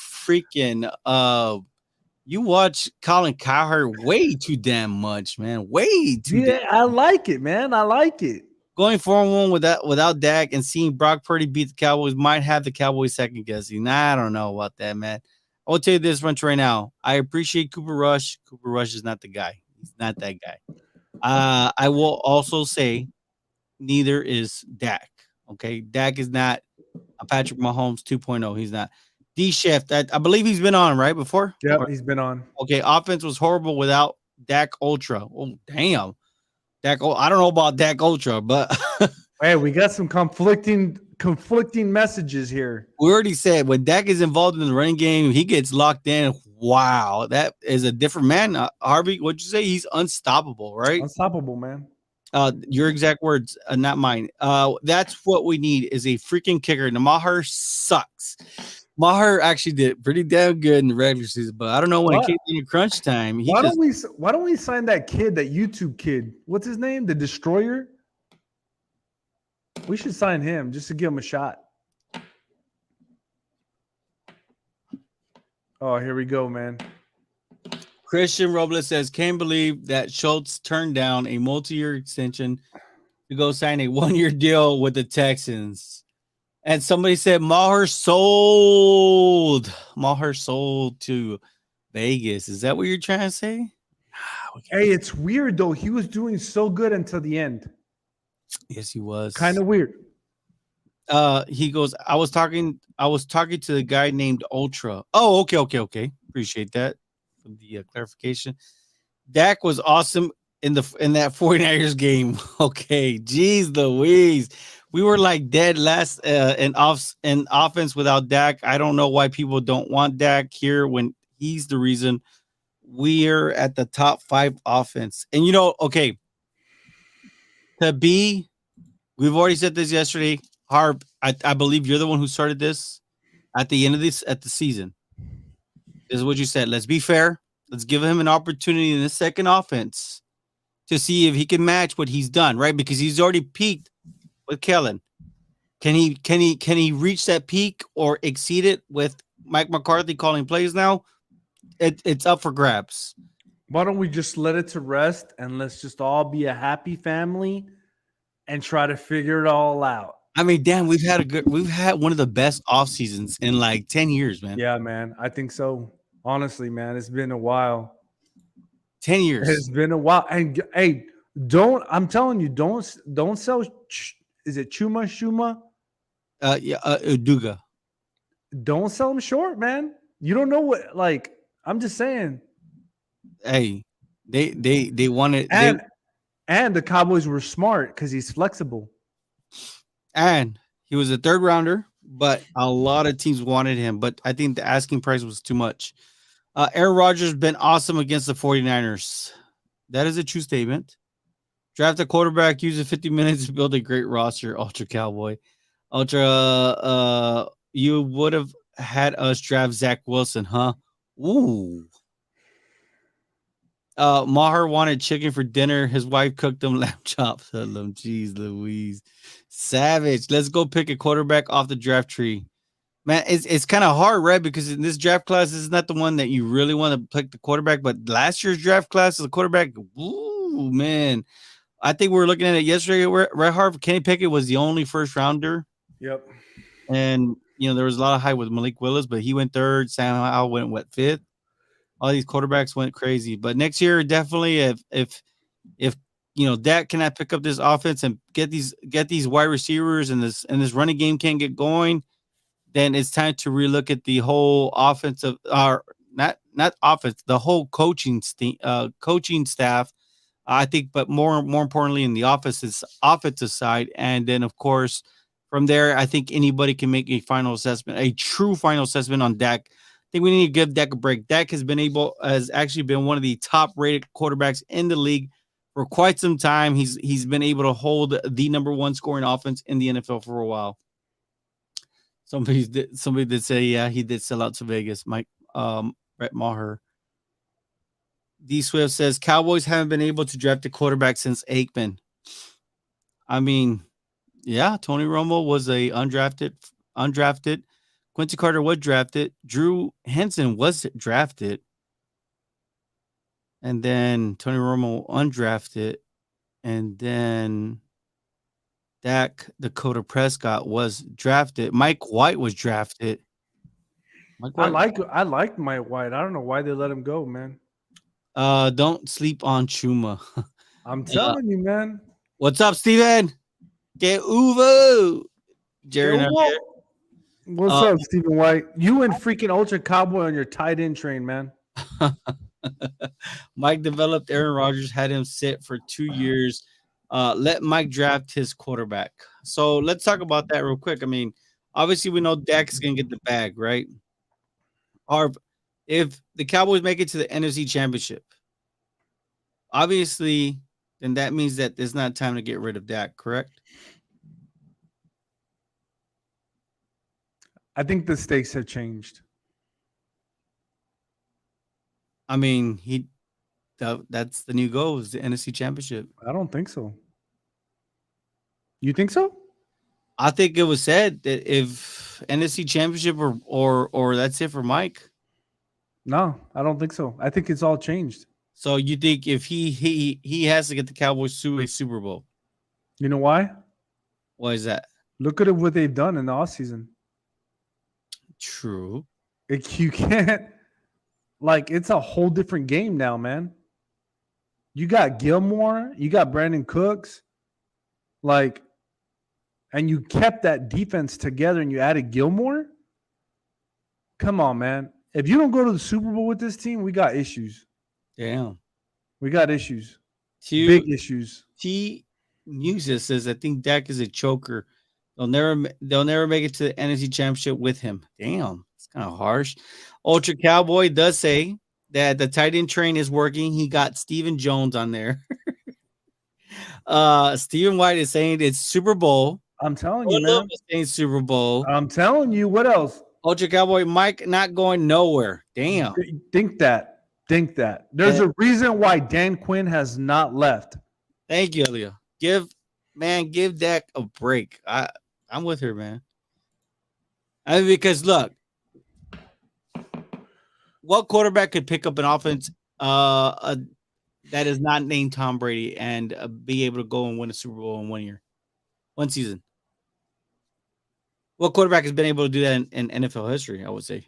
Colin Cowherd way too damn much, man. Way too. Yeah, I like it, man. I like it. Going 4-1 without Dak and seeing Brock Purdy beat the Cowboys might have the Cowboys second guessing. I don't know about that, man. I will tell you this much right now. I appreciate Cooper Rush. Cooper Rush is not the guy. He's not that guy. I will also say neither is Dak. Okay, Dak is not a Patrick Mahomes 2.0. He's not. D-Shift, I believe he's been on, right, before? Yeah, he's been on. Okay, offense was horrible without Dak Ultra. Oh, damn. I don't know about Dak Ultra, but hey, we got some conflicting messages here. We already said when Dak is involved in the running game, he gets locked in. Wow, that is a different man. Harvey, what'd you say? He's unstoppable, right? Unstoppable, man. Your exact words, not mine. That's what we need is a freaking kicker. Now, Maher sucks. Maher actually did pretty damn good in the regular season, but I don't know when it came to crunch time. Why don't we sign that kid, that YouTube kid? What's his name? The Destroyer? We should sign him just to give him a shot. Oh, here we go, man. Christian Robles says, can't believe that Schultz turned down a multi-year extension to go sign a one-year deal with the Texans. And somebody said Maher sold to Vegas. Is that what you're trying to say? Hey, it's weird though. He was doing so good until the end. Yes, he was. Kind of weird. He goes, I was talking to the guy named Ultra. Oh, okay. Appreciate that for the clarification. Dak was awesome in that 49ers game. Okay, geez Louise. We were like dead last in offense without Dak. I don't know why people don't want Dak here when he's the reason we're at the top 5 offense. And okay, we've already said this yesterday. Harp, I believe you're the one who started this at the end of the season. This is what you said. Let's be fair. Let's give him an opportunity in the second offense to see if he can match what he's done, right? Because he's already peaked with Kellen. Can he reach that peak or exceed it with Mike McCarthy calling plays now? It's up for grabs. Why don't we just let it to rest and let's just all be a happy family and try to figure it all out? I mean, damn, we've had one of the best off seasons in like 10 years, man. Yeah, man. I think so. Honestly, man, it's been a while. 10 years. It's been a while. And hey, I'm telling you, don't sell. Is it Shuma? Uduga. Don't sell him short, man. You don't know what. Like, I'm just saying. Hey, they wanted and the Cowboys were smart because he's flexible. And he was a 3rd rounder, but a lot of teams wanted him. But I think the asking price was too much. Aaron Rodgers been awesome against the 49ers. That is a true statement. Draft a quarterback, use the 50 minutes to build a great roster. Ultra Cowboy. Ultra, you would have had us draft Zach Wilson, huh? Ooh. Maher wanted chicken for dinner. His wife cooked him lamb chops. Jeez Louise. Savage. Let's go pick a quarterback off the draft tree. Man, it's kind of hard, right? Because in this draft class, this is not the one that you really want to pick the quarterback. But last year's draft class is a quarterback. Ooh, man. I think we were looking at it yesterday. Right, Harv, Kenny Pickett was the only 1st rounder. Yep. And, there was a lot of hype with Malik Willis, but he went 3rd. Sam Howell went, 5th? All these quarterbacks went crazy. But next year, definitely, if Dak cannot pick up this offense and get these wide receivers and this running game can't get going, then it's time to relook at the whole offensive, or not offense, the whole coaching staff. I think, but more importantly, in the offensive side, and then of course from there, I think anybody can make a true final assessment on Dak. I think we need to give Dak a break. Dak has actually been one of the top rated quarterbacks in the league for quite some time. He's been able to hold the number 1 scoring offense in the NFL for a while. Somebody did say, yeah, he did sell out to Vegas. Brett Maher. D Swift says Cowboys haven't been able to draft a quarterback since Aikman. I mean, yeah, Tony Romo was a undrafted. Quincy Carter was drafted. Drew Henson was drafted. And then Tony Romo undrafted. And then Dak Dakota Prescott was drafted. Mike White was drafted. I like Mike White. I don't know why they let him go, man. Don't sleep on Chuma. I'm telling you, man. What's up, Steven? Get Uvo. Jared. What's up, Stephen White? You and freaking Ultra Cowboy on your tight end train, man. Mike developed Aaron Rodgers, had him sit for 2 years. Let Mike draft his quarterback. So let's talk about that real quick. I mean, obviously we know Dak is going to get the bag, right? Or if the Cowboys make it to the NFC Championship, obviously, then that means that it's not time to get rid of Dak, correct? I think the stakes have changed. I mean, that's the new goal is the NFC Championship. I don't think so. You think so? I think it was said that if NFC Championship or that's it for Mike. No, I don't think so. I think it's all changed. So you think if he has to get the Cowboys to a Super Bowl? You know why? Why is that? Look at what they've done in the offseason. True. You can't. like it's a whole different game now, man. You got Gilmore, you got Brandon Cooks, like, and you kept that defense together and you added Gilmore. Come on, man. If you don't go to the Super Bowl with this team, we got issues. Damn. We got issues. T Big issues. T Muses says, I think Dak is a choker. They'll never make it to the NFC Championship with him. Damn, it's kind of harsh. Ultra Cowboy does say that the tight end train is working. He got Steven Jones on there. Stephen White is saying it's Super Bowl. I'm telling you, man. Is saying Super Bowl. I'm telling you. What else? Ultra Cowboy Mike not going nowhere. Damn. Think that. There's a reason why Dan Quinn has not left. Thank you, Elia. Give Dak a break. I'm with her, man. I mean, because look, what quarterback could pick up an offense that is not named Tom Brady and be able to go and win a Super Bowl in 1 year, 1 season? What quarterback has been able to do that in NFL history, I would say?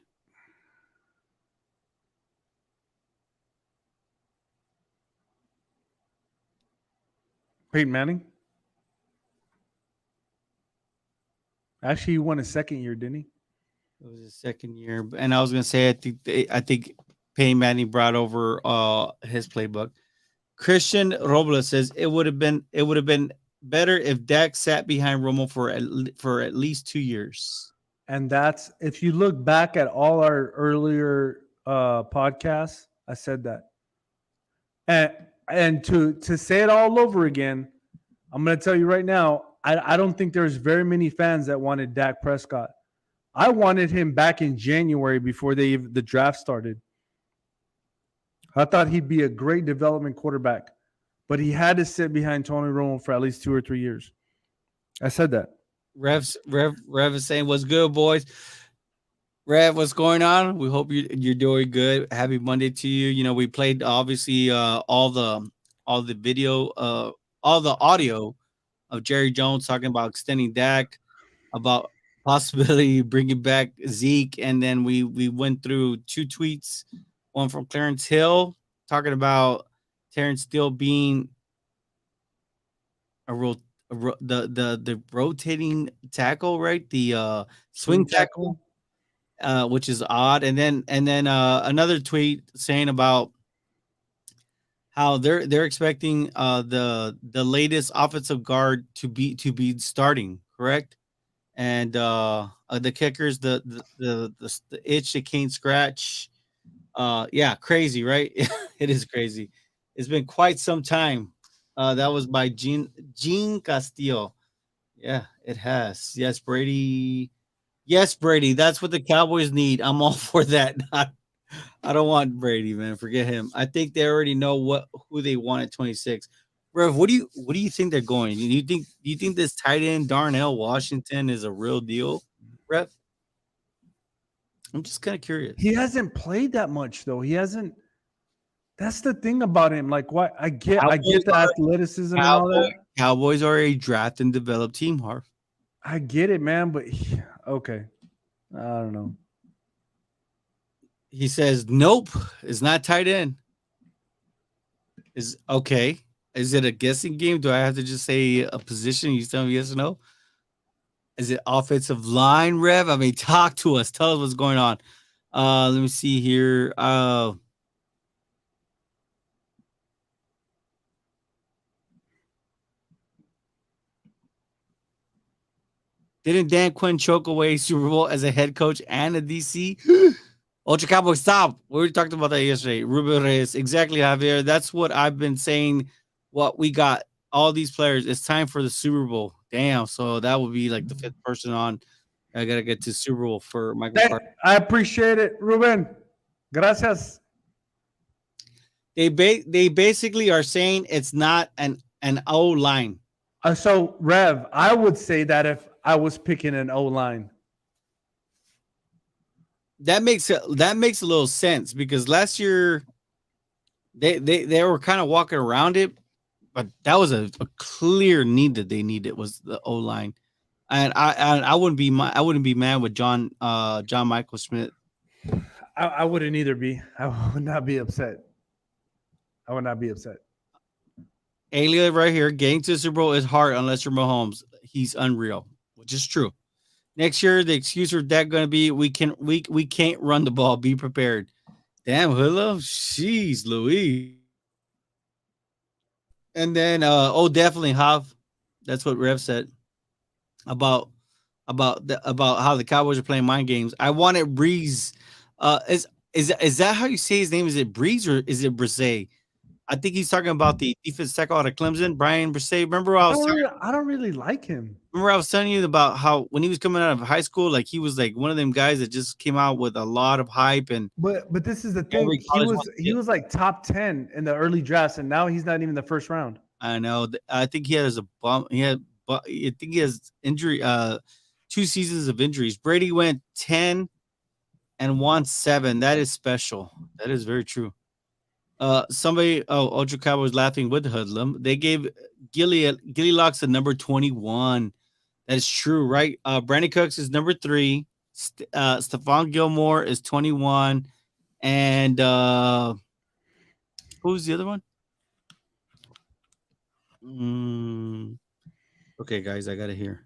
Peyton Manning. Actually, he won his second year, didn't he? It was his second year, and I was gonna say I think Peyton Manning brought over his playbook. Christian Robles says it would have been better if Dak sat behind Romo for at least 2 years. And that's, if you look back at all our earlier podcasts, I said that. And to say it all over again, I'm going to tell you right now, I don't think there's very many fans that wanted Dak Prescott. I wanted him back in January before the draft started. I thought he'd be a great development quarterback, but he had to sit behind Tony Romo for at least 2 or 3 years. I said that. Rev is saying, "What's good, boys?" Rev, what's going on? We hope you're doing good. Happy Monday to you. You know, we played obviously all the video, all the audio of Jerry Jones talking about extending Dak, about possibility bringing back Zeke, and then we went through 2 tweets, one from Clarence Hill talking about Terence Steele being the rotating tackle, right? The swing tackle, which is odd, and then another tweet saying about how they're expecting the latest offensive guard to be starting, correct? And the kickers, the itch they can't scratch. Yeah, crazy, right? It is crazy. It's been quite some time. That was by Gene Castillo. Yeah, it has. Yes, Brady. Yes, Brady. That's what the Cowboys need. I'm all for that. I don't want Brady, man. Forget him. I think they already know who they want at 26. Rev, what do you think they're going? Do you think this tight end Darnell Washington is a real deal, Rev? I'm just kind of curious. He hasn't played that much though. He hasn't. That's the thing about him. Like, what I get the athleticism and all that. Cowboys are a draft and develop team, Harv. I get it, man. But okay, I don't know. He says, "Nope, it's not tight end." Is okay. Is it a guessing game? Do I have to just say a position? You tell me yes or no. Is it offensive line, Rev? I mean, talk to us. Tell us what's going on. Let me see here. Didn't Dan Quinn choke away Super Bowl as a head coach and a DC? Ultra Cowboy, stop. We already talked about that yesterday. Ruben Reyes. Exactly, Javier. That's what I've been saying. What we got, all these players. It's time for the Super Bowl. Damn. So that would be like the 5th person on. I got to get to Super Bowl for Michael Carter. I appreciate it, Ruben. Gracias. They basically are saying it's not an O line. So, Rev, I would say that if I was picking an O line. That makes a little sense because last year they were kind of walking around it, but that was a clear need that they needed was the O line, and I wouldn't be mad with John Michael Smith I wouldn't either be. I would not be upset. I would not be upset. Alien right here. Getting to the Super Bowl is hard unless you're Mahomes. He's unreal, which is true. Next year, the excuse for that going to be we can't run the ball. Be prepared. Damn, Hula. Jeez, Louise. And then, definitely Hav. That's what Rev said about about how the Cowboys are playing mind games. I wanted Breeze. Is that how you say his name? Is it Breeze or is it Brise? I think he's talking about the defense tackle out of Clemson, Brian Brise. I don't really like him. Remember I was telling you about how when he was coming out of high school, like he was like one of them guys that just came out with a lot of hype and But this is the thing. every He college was wanted he him. was like top 10 in the early drafts, and now he's not even the first round. I know. I think he has a bump. I think he has injury. 2 seasons of injuries. Brady went 10 and won 7. That is special. That is very true. Ultra Cowboy was laughing with Hoodlum. They gave Gilly Locks the number 21. That is true, right? Brandon Cooks is number 3. Stephon Gilmore is 21. And who's the other one? Okay, guys, I got it here.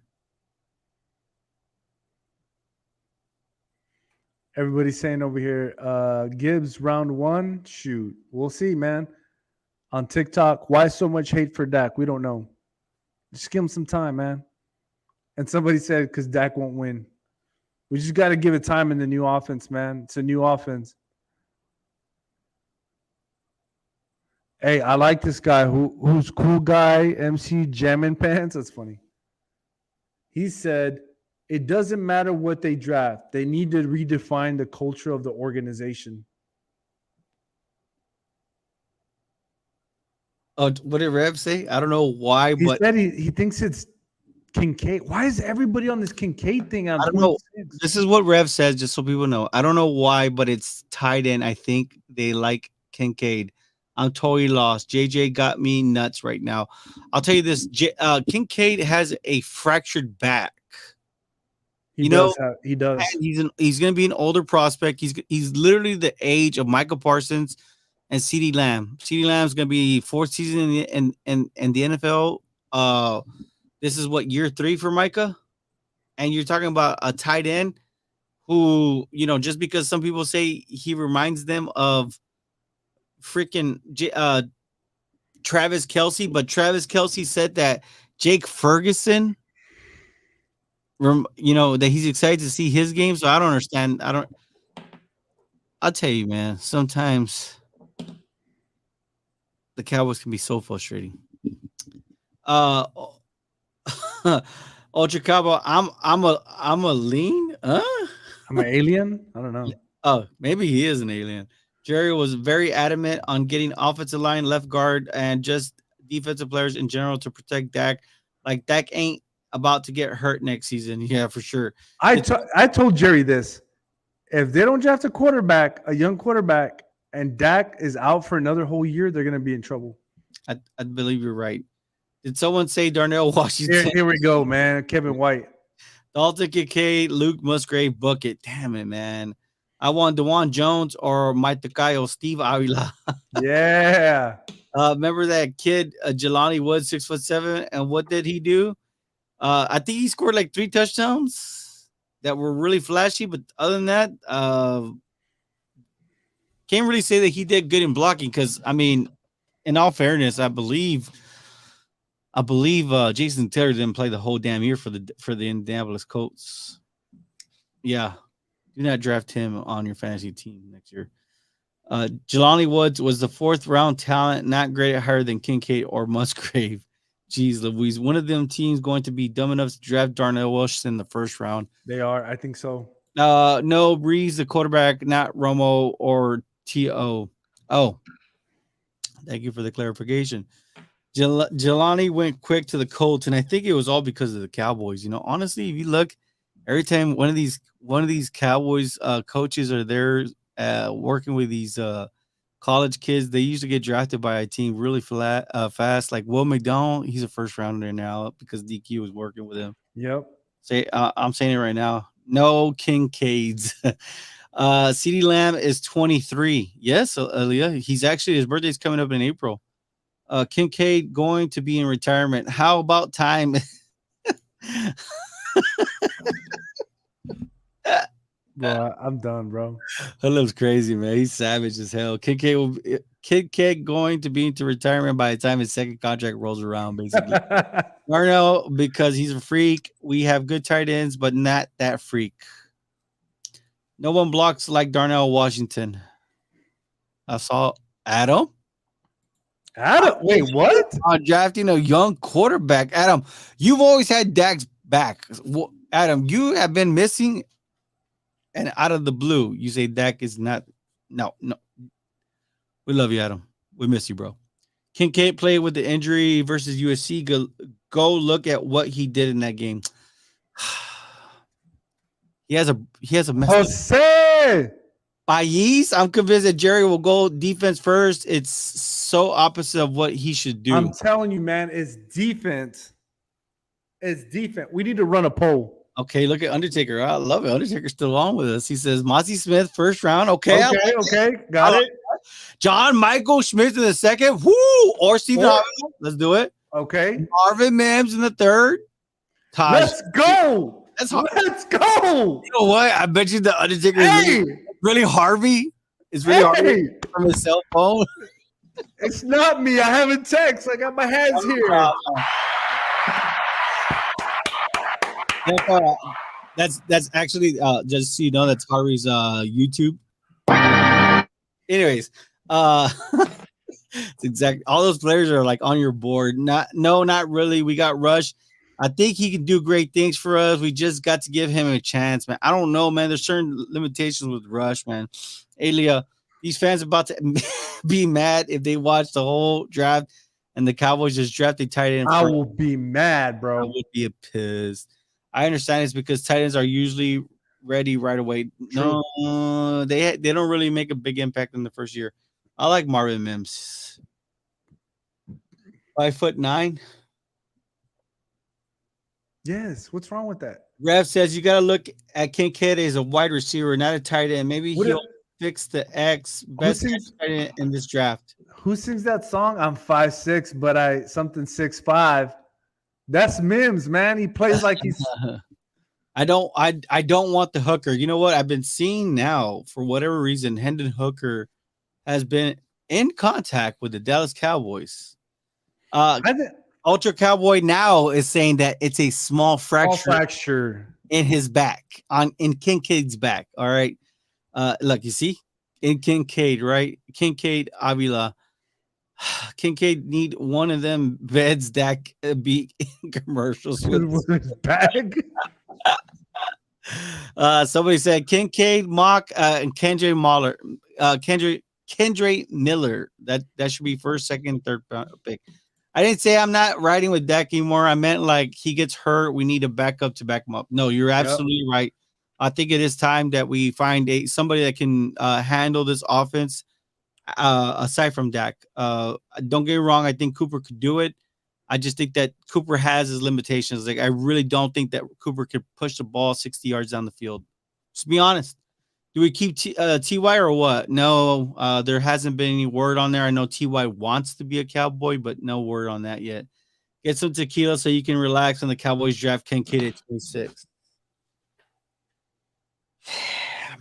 Everybody's saying over here, Gibbs round 1. Shoot, we'll see, man. On TikTok, why so much hate for Dak? We don't know. Just give him some time, man. And somebody said because Dak won't win. We just got to give it time in the new offense, man. It's a new offense. Hey, I like this guy who's cool guy, MC Jammin' Pants. That's funny. He said, it doesn't matter what they draft. They need to redefine the culture of the organization. Oh, what did Rev say? I don't know why, He but said he thinks it's Kincaid. Why is everybody on this Kincaid thing on I don't know. 26? This is what Rev says, just so people know. I don't know why, but it's tied in. I think they like Kincaid. I'm totally lost. JJ got me nuts right now. I'll tell you this: Kincaid has a fractured back. He does. He And does. he's going to be an older prospect. He's literally the age of Michael Parsons and CeeDee Lamb. CeeDee Lamb's going to be 4th season in the NFL. This is what, year 3 for Micah, and you're talking about a tight end who, just because some people say he reminds them of freaking Travis Kelce, but Travis Kelce said that Jake Ferguson, that he's excited to see his game. So I don't understand. I'll tell you, man, sometimes the Cowboys can be so frustrating. Ultra Cowboy, I'm a lean. I'm an alien. I don't know. Oh, maybe he is an alien. Jerry was very adamant on getting offensive line, left guard, and just defensive players in general to protect Dak. Like Dak ain't about to get hurt next season. Yeah, for sure. I told Jerry this. If they don't draft a young quarterback, and Dak is out for another whole year, they're going to be in trouble. I believe you're right. Did someone say Darnell Washington? Here we go, man. Kevin White. Dalton Kincaid, Luke Musgrave, Bucket. Damn it, man. I want DeJuan Jones or Mike Takayo, Steve Avila. Yeah. Remember that kid, Jelani Woods, 6'7", and what did he do? I think he scored like 3 touchdowns that were really flashy, but other than that, can't really say that he did good in blocking because, I mean, in all fairness, I believe Jason Taylor didn't play the whole damn year for the Indianapolis Colts. Yeah. Do not draft him on your fantasy team next year. Jelani Woods was the 4th round talent, not great at higher than Kincaid or Musgrave. Jeez Louise. One of them teams going to be dumb enough to draft Darnell Washington in the 1st round. They are. I think so. No, Breeze, the quarterback, not Romo or T.O. Oh, thank you for the clarification. Jelani went quick to the Colts, and I think it was all because of the Cowboys. Honestly, if you look, every time one of these Cowboys coaches are there working with these college kids, they usually get drafted by a team really fast. Like Will McDonald, he's a 1st rounder now because DQ was working with him. Yep. I'm saying it right now. No Kincaids. CeeDee Lamb is 23. Yes, Aaliyah. He's actually, his birthday's coming up in April. Kincaid going to be in retirement. How about time? Bro, I'm done, bro. That crazy, man. He's savage as hell. Kincaid going to be into retirement by the time his second contract rolls around, basically. Darnell, because he's a freak. We have good tight ends, but not that freak. No one blocks like Darnell Washington. I saw Adam. Wait, what? Drafting a young quarterback. Adam, you've always had Dak's back. Adam, you have been missing, and out of the blue, you say Dak is not. No. We love you, Adam. We miss you, bro. Kincaid played with the injury versus USC. Go look at what he did in that game. He has a mess. Jose Baez, I'm convinced that Jerry will go defense first. It's so opposite of what he should do. I'm telling you, man, it's defense. It's defense. We need to run a poll. Okay, look at Undertaker. I love it. Undertaker's still on with us. He says Mozzie Smith, first round. Okay, Got it. John Michael Schmitz in the second. Woo! Or Stephen Harvey. Let's do it. Okay. Marvin Mims in the third. Taj. Let's go. Let's go. You know what? I bet you the Undertaker is really Harvey. Is really Harvey from his cell phone. It's not me. I have a text. I got my hands here. That's actually just so you know, that's Harvey's YouTube. Anyways, it's exact. All those players are like on your board. Not really. We got Rush. I think he can do great things for us. We just got to give him a chance, man. I don't know, man. There's certain limitations with Rush, man. Alia, these fans about to be mad if they watch the whole draft and the Cowboys just drafted tight end. I will be mad, bro. I would be pissed. I understand it's because tight ends are usually ready right away. True. No, they don't really make a big impact in the first year. I like Marvin Mims. 5'9". Yes. What's wrong with that? Rev says you got to look at Kincaid as a wide receiver, not a tight end. Maybe he'll fix the best tight end in this draft. Who sings that song? I'm 5'6", but I something 6'5". That's Mims, man. He plays like he's. I don't want the hooker. You know what? I've been seeing now, for whatever reason, Hendon Hooker has been in contact with the Dallas Cowboys. Ultra Cowboy now is saying that it's a small fracture in his back, in Kincaid's back. All right. Look, you see? In Kincaid, right? Kincaid Avila. Kincaid need one of them beds that be commercials with his bag. Somebody said Kincaid, Mock, and Kendre Miller. That should be first, second, third pick. I didn't say I'm not riding with Dak anymore. I meant like he gets hurt. We need a backup to back him up. No, you're absolutely right. I think it is time that we find somebody that can handle this offense aside from Dak. Don't get me wrong. I think Cooper could do it. I just think that Cooper has his limitations. Like, I really don't think that Cooper could push the ball 60 yards down the field. Just be honest. Do we keep T.Y. or what? No, there hasn't been any word on there. I know T.Y. wants to be a Cowboy, but no word on that yet. Get some tequila so you can relax on the Cowboys draft Kincaid at 26.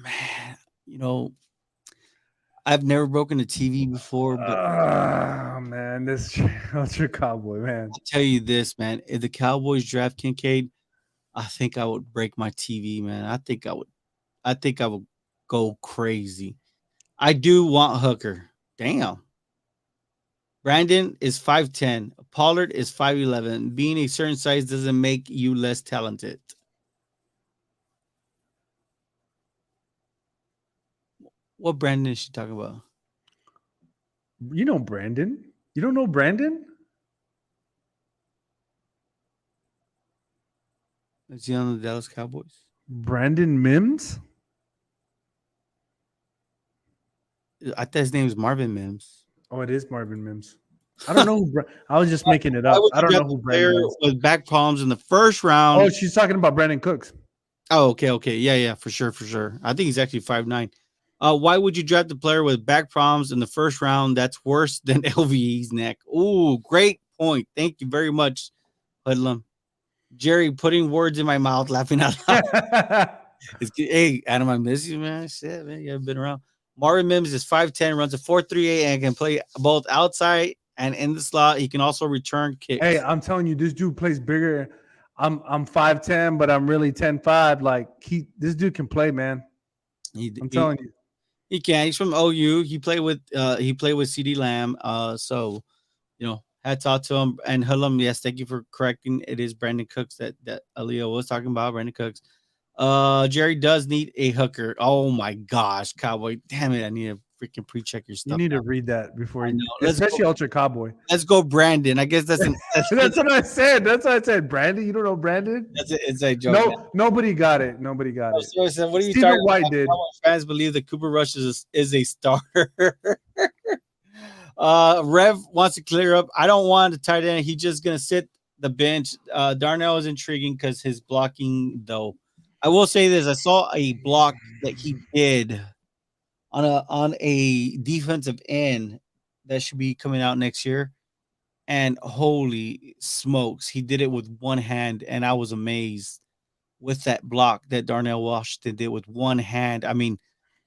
Man, you know, I've never broken a TV before, but man, this Ultra Cowboy, man. I'll tell you this, man. If the Cowboys draft Kincaid, I think I would break my TV, man. I think I would go crazy. I do want Hooker. Damn. Brandon is 5'10. Pollard is 5'11. Being a certain size doesn't make you less talented. What Brandon is she talking about? You know Brandon. You don't know Brandon? Is he on the Dallas Cowboys? Brandon Mims? I thought his name was Marvin Mims. Oh, it is Marvin Mims. I don't know. I was just making it up. I don't know who Brandon is. With back problems in the first round. Oh, she's talking about Brandon Cooks. Oh, okay. Yeah, for sure. I think he's actually 5'9". Why would you draft a player with back problems in the first round? That's worse than LVE's neck. Ooh, great point. Thank you very much, Hoodlum. Jerry putting words in my mouth, laughing out loud. It's good. Hey, Adam, I miss you, man. Shit, man, you haven't been around. Marvin Mims is 5'10", runs a 4.38, and can play both outside and in the slot. He can also return kicks. Hey, I'm telling you, this dude plays bigger. I'm 5'10", but I'm really 10'5". Like this dude can play, man. He, I'm he, telling you. he can. He's from OU. He played with CD Lamb. So hats off to him. And Hullum, yes, thank you for correcting. It is Brandon Cooks that Aaliyah was talking about. Brandon Cooks. Jerry does need a hooker. Oh my gosh, Cowboy. Damn it. I need to freaking pre-check your stuff. You need now. to read that before I you, know. especially Ultra Cowboy. Let's go, Brandon. I guess that's That's what I said. That's what I said. Brandon, you don't know Brandon? that's an inside joke. No, nobody got it. Nobody got Oh, it. so what are you Stephen talking White about? did. Cowboys fans believe that Cooper Rush is a starter. Rev wants to clear up. I don't want a tight end. He's just gonna sit the bench. Darnell is intriguing because his blocking, though. I will say this: I saw a block that he did on a defensive end that should be coming out next year. And holy smokes, he did it with one hand, and I was amazed with that block that Darnell Washington did with one hand. I mean,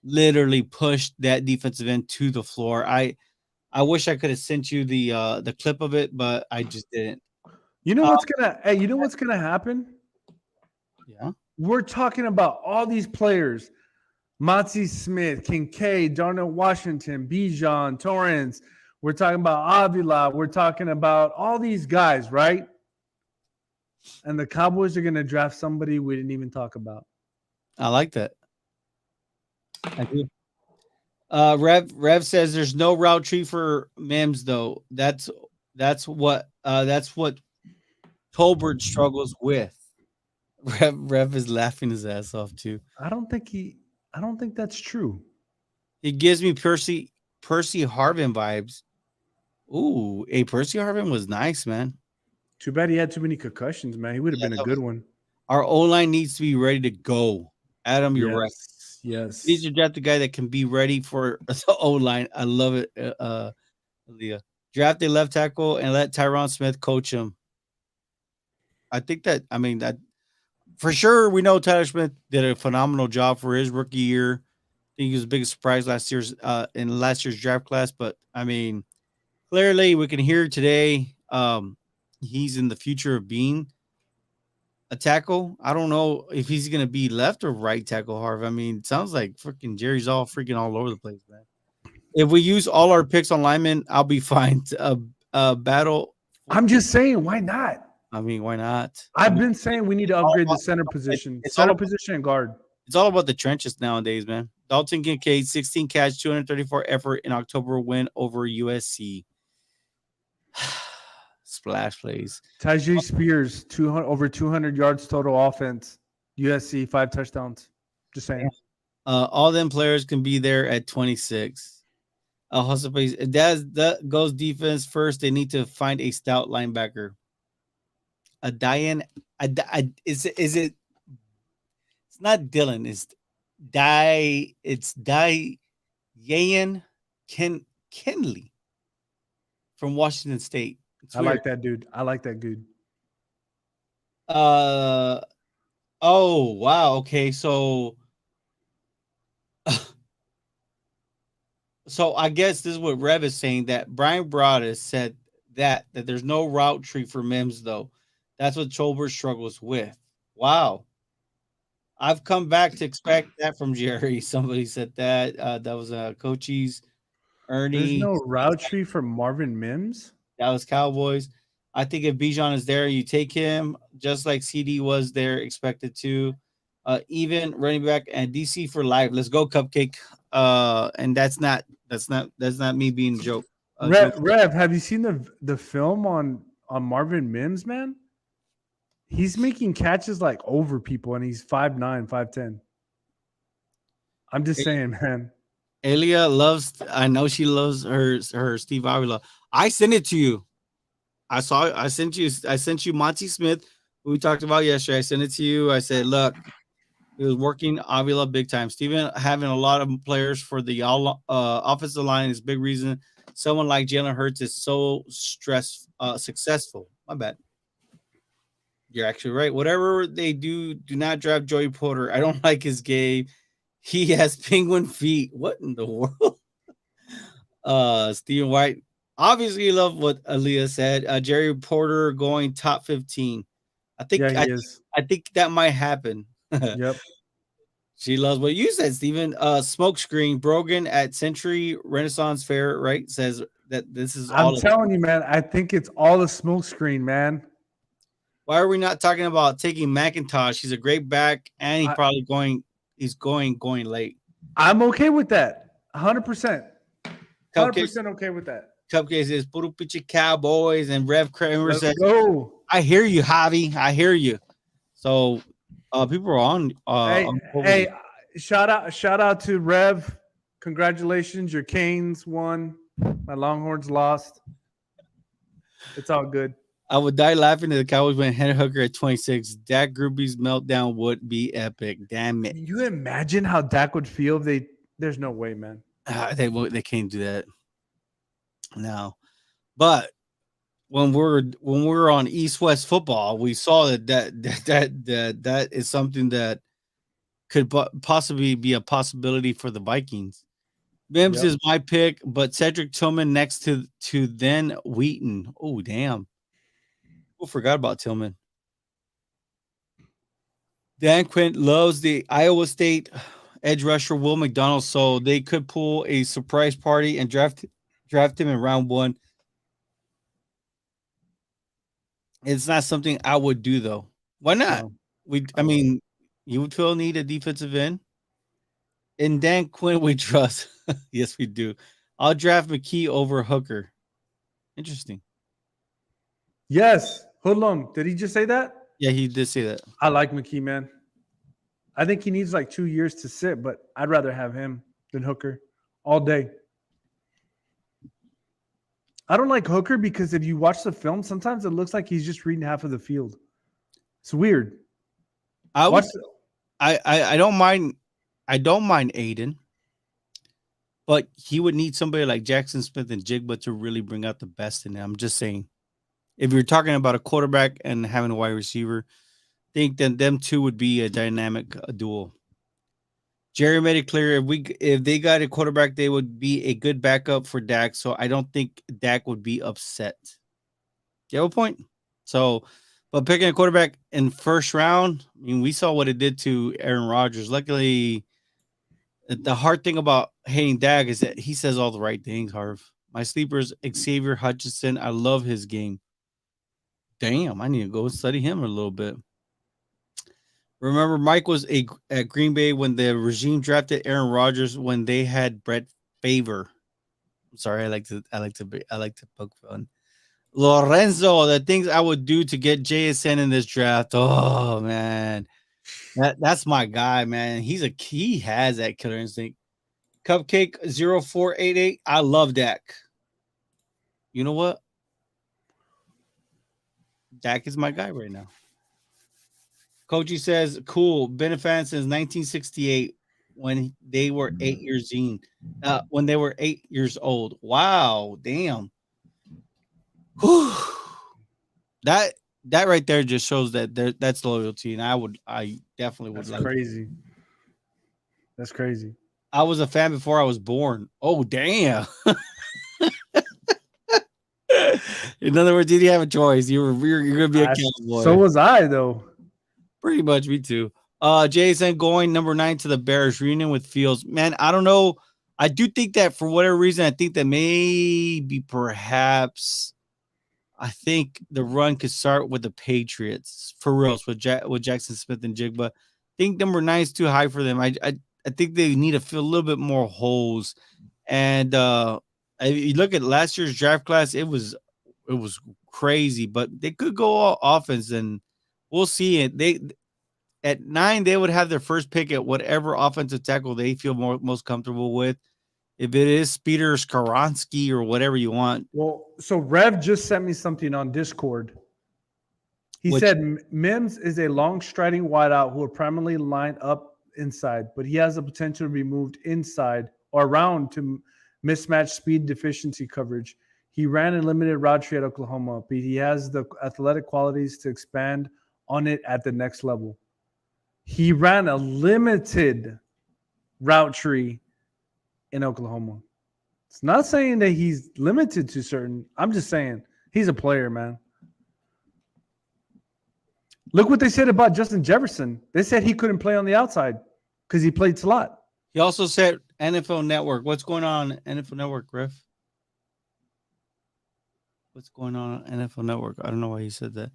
literally pushed that defensive end to the floor. I wish I could have sent you the clip of it, but I just didn't. You know what's gonna? Hey, you know what's gonna happen? Yeah. We're talking about all these players: Monty Smith, Kincaid, Darnell Washington, Bijan, Torrance. We're talking about Avila. We're talking about all these guys, right? And the Cowboys are gonna draft somebody we didn't even talk about. I like that. I do. Rev says there's no route tree for Mims though. That's what Tolbert struggles with. Rev is laughing his ass off too. I don't think that's true. It gives me Percy Harvin vibes. Ooh, Percy Harvin was nice, man. Too bad he had too many concussions, man. He would have been a good one. Our O line needs to be ready to go. Adam, you're right. Yes. These are draft the guy that can be ready for the O line. I love it. Leah. Draft a left tackle and let Tyron Smith coach him. I think that for sure we know Tyler Smith did a phenomenal job for his rookie year. I think he was the biggest surprise in last year's draft class. But I mean, clearly we can hear today he's in the future of being a tackle. I don't know if he's going to be left or right tackle, Harv. I mean, it sounds like freaking Jerry's all over the place, man. If we use all our picks on linemen, I'll be fine. Battle. I'm just saying, why not? I mean, why not? I've been saying we need to upgrade the center position. Center position and guard. It's all about the trenches nowadays, man. Dalton Kincaid, 16 catch, 234 effort in October win over USC. Splash plays. Tajay Spears, over 200 yards total offense. USC, 5 touchdowns. Just saying. All them players can be there at 26. Also plays. That goes defense first. They need to find a stout linebacker. Is it? It's not Dylan. It's Dayan Kenley from Washington State. I like that dude. Oh wow. Okay, so I guess this is what Rev is saying, that Brian Broaddus said that there's no route tree for Mims though. That's what Tolbert struggles with. Wow. I've come back to expect that from Jerry. Somebody said that. That was Cochise. Ernie. There's no route tree for Marvin Mims? Dallas Cowboys. I think if Bijan is there, you take him just like CD was there, expected to. Even running back and DC for life. Let's go, Cupcake. And that's not me being a joke. Rev, have you seen the film on Marvin Mims, man? He's making catches like over people, and he's 5'9", 5'10". I'm just saying, man. Elia I know she loves her Steve Avila. I sent it to you. I sent you Monty Smith, who we talked about yesterday. I sent it to you. I said, look, He was working Avila big time. Steven having a lot of players for the offensive line is a big reason someone like Jalen Hurts is so successful. My bad. You're actually right. Whatever they do not draft Joey Porter. I don't like his game. He has penguin feet. What in the world? Steven White. Obviously, you love what Aaliyah said. Jerry Porter going top 15. I think Yeah, he is. I think that might happen. Yep. She loves what you said, Steven. Smokescreen Brogan at Century Renaissance Fair, right? Says that this is all. I'm telling you, man. I think it's all a smoke screen, man. Why are we not talking about taking McIntosh? He's a great back, and he's going late. I'm okay with that. 100%. 100% Cupcake, okay with that. Cupcake says Puro Pichi Cowboys, and Rev Kramer Let's says, go. I hear you, Javi. I hear you. So people are on. Hey, shout out to Rev. Congratulations, your Canes won. My Longhorns lost. It's all good. I would die laughing if the Cowboys went head hooker at 26. Dak Gruby's meltdown would be epic. Damn it. Can you imagine how Dak would feel if they? There's no way, man. They can't do that. No. But when we're on East-West football, we saw that is something that could possibly be a possibility for the Vikings. Mims is my pick, but Cedric Tillman next to then Wheaton. Oh, damn. Who forgot about Tillman? Dan Quinn loves the Iowa State edge rusher Will McDonald, so they could pull a surprise party and draft him in round 1. It's not something I would do, though. Why not? No. You would feel need a defensive end. And Dan Quinn we trust. Yes, we do. I'll draft McKee over Hooker. Interesting. Yes. Hoodlum. Did he just say that? Yeah, he did say that. I like McKee, man. I think he needs like 2 years to sit, but I'd rather have him than Hooker all day. I don't like Hooker because if you watch the film, sometimes it looks like he's just reading half of the field. It's weird. I don't mind Aiden, but he would need somebody like Jackson Smith and Jigba to really bring out the best in him. I'm just saying. If you're talking about a quarterback and having a wide receiver, I think that them two would be a dynamic duel. Jerry made it clear if they got a quarterback, they would be a good backup for Dak. So I don't think Dak would be upset. You have a point? So, but picking a quarterback in first round, I mean, we saw what it did to Aaron Rodgers. Luckily, the hard thing about hating Dak is that he says all the right things, Harv. My sleeper's Xavier Hutchinson. I love his game. Damn, I need to go study him a little bit. Remember, Mike was at Green Bay when the regime drafted Aaron Rodgers when they had Brett Favre. I'm sorry, I like to poke fun. Lorenzo, the things I would do to get JSN in this draft. Oh man, that's my guy, man. He has that killer instinct. Cupcake 0488. I love Dak. You know what? Dak is my guy right now. Koji says, cool. Been a fan since 1968 when they were 8 years in. When they were 8 years old. Wow, damn. Whew. That right there just shows that that's loyalty, and I definitely would. That's crazy. That's crazy. I was a fan before I was born. Oh, damn. In other words, did you have a choice? You're gonna be a Cowboy. So was I, though. Pretty much, me too. Jason going number 9 to the Bears reunion with Fields. Man, I don't know. I do think that for whatever reason, I think that maybe perhaps I think the run could start with the Patriots for reals with Jackson Smith and Jigba. I think number 9 is too high for them. I think they need to fill a little bit more holes. And if you look at last year's draft class, it was crazy, but they could go all offense, and we'll see it. They at 9, they would have their first pick at whatever offensive tackle they feel most comfortable with. If it is Peter Skoronski or whatever you want. Well, so Rev just sent me something on Discord. He said Mims is a long striding wideout who will primarily line up inside, but he has the potential to be moved inside or around to mismatch speed deficiency coverage. He ran a limited route tree at Oklahoma, but he has the athletic qualities to expand on it at the next level. He ran a limited route tree in Oklahoma. It's not saying that he's limited to certain. I'm just saying he's a player, man. Look what they said about Justin Jefferson. They said he couldn't play on the outside because he played slot. He also said NFL Network. What's going on NFL Network, Griff? What's going on NFL Network? I don't know why he said that.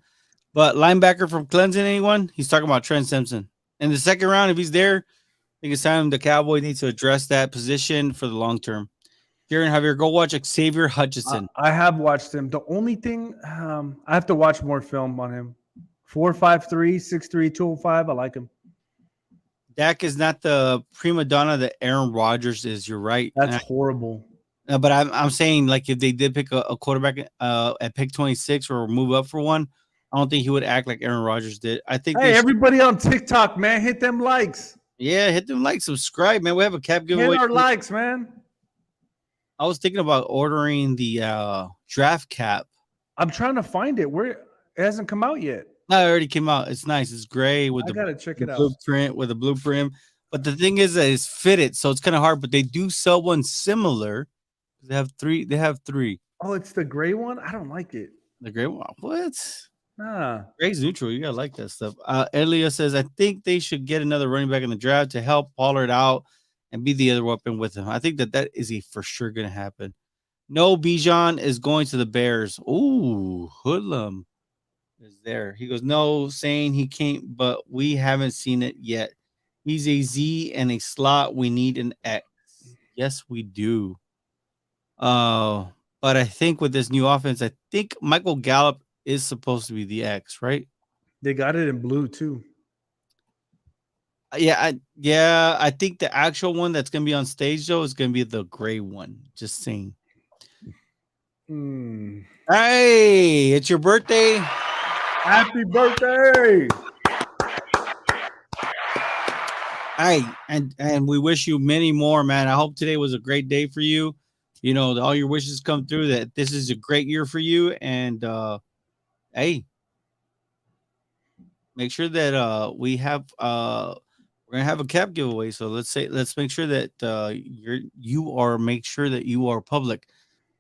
But linebacker from Clemson, anyone? He's talking about Trent Simpson. In the second round, if he's there, I think it's time the Cowboys need to address that position for the long term. Kieran Javier, go watch Xavier Hutchinson. I have watched him. The only thing, I have to watch more film on him. 4'5", 6'3", 205. I like him. Dak is not the prima donna that Aaron Rodgers is. You're right. That's horrible. But I'm saying, like, if they did pick a quarterback at pick 26 or move up for one, I don't think he would act like Aaron Rodgers did. I think. Hey, everybody on TikTok, man, hit them likes. Yeah, hit them likes, subscribe, man. We have a cap giveaway. Hit our likes, man. I was thinking about ordering the draft cap. I'm trying to find it. Where it hasn't come out yet. No, it already came out. It's nice. It's gray with I gotta check it out. Blueprint with a blueprint. But the thing is that it's fitted, so it's kind of hard. But they do sell one similar. They have three. They have three. Oh, it's the gray one. I don't like it. The gray one. What? Nah. Gray's neutral. You gotta like that stuff. Elia says, I think they should get another running back in the draft to help Pollard out and be the other weapon with him. I think that is for sure gonna happen. No, Bijan is going to the Bears. Ooh, Hoodlum is there. He goes, no, saying he can't, but we haven't seen it yet. He's a Z and a slot. We need an X. Yes, we do. But I think with this new offense, I think Michael Gallup is supposed to be the X, right? They got it in blue too. I think the actual one that's gonna be on stage though is gonna be the gray one. Just saying. Hey, it's your birthday. Happy birthday. Hey, and we wish you many more, man. I hope today was a great day for you. You know, all your wishes come through, that this is a great year for you. And hey, make sure that we have we're gonna have a cap giveaway. So let's make sure that make sure that you are public.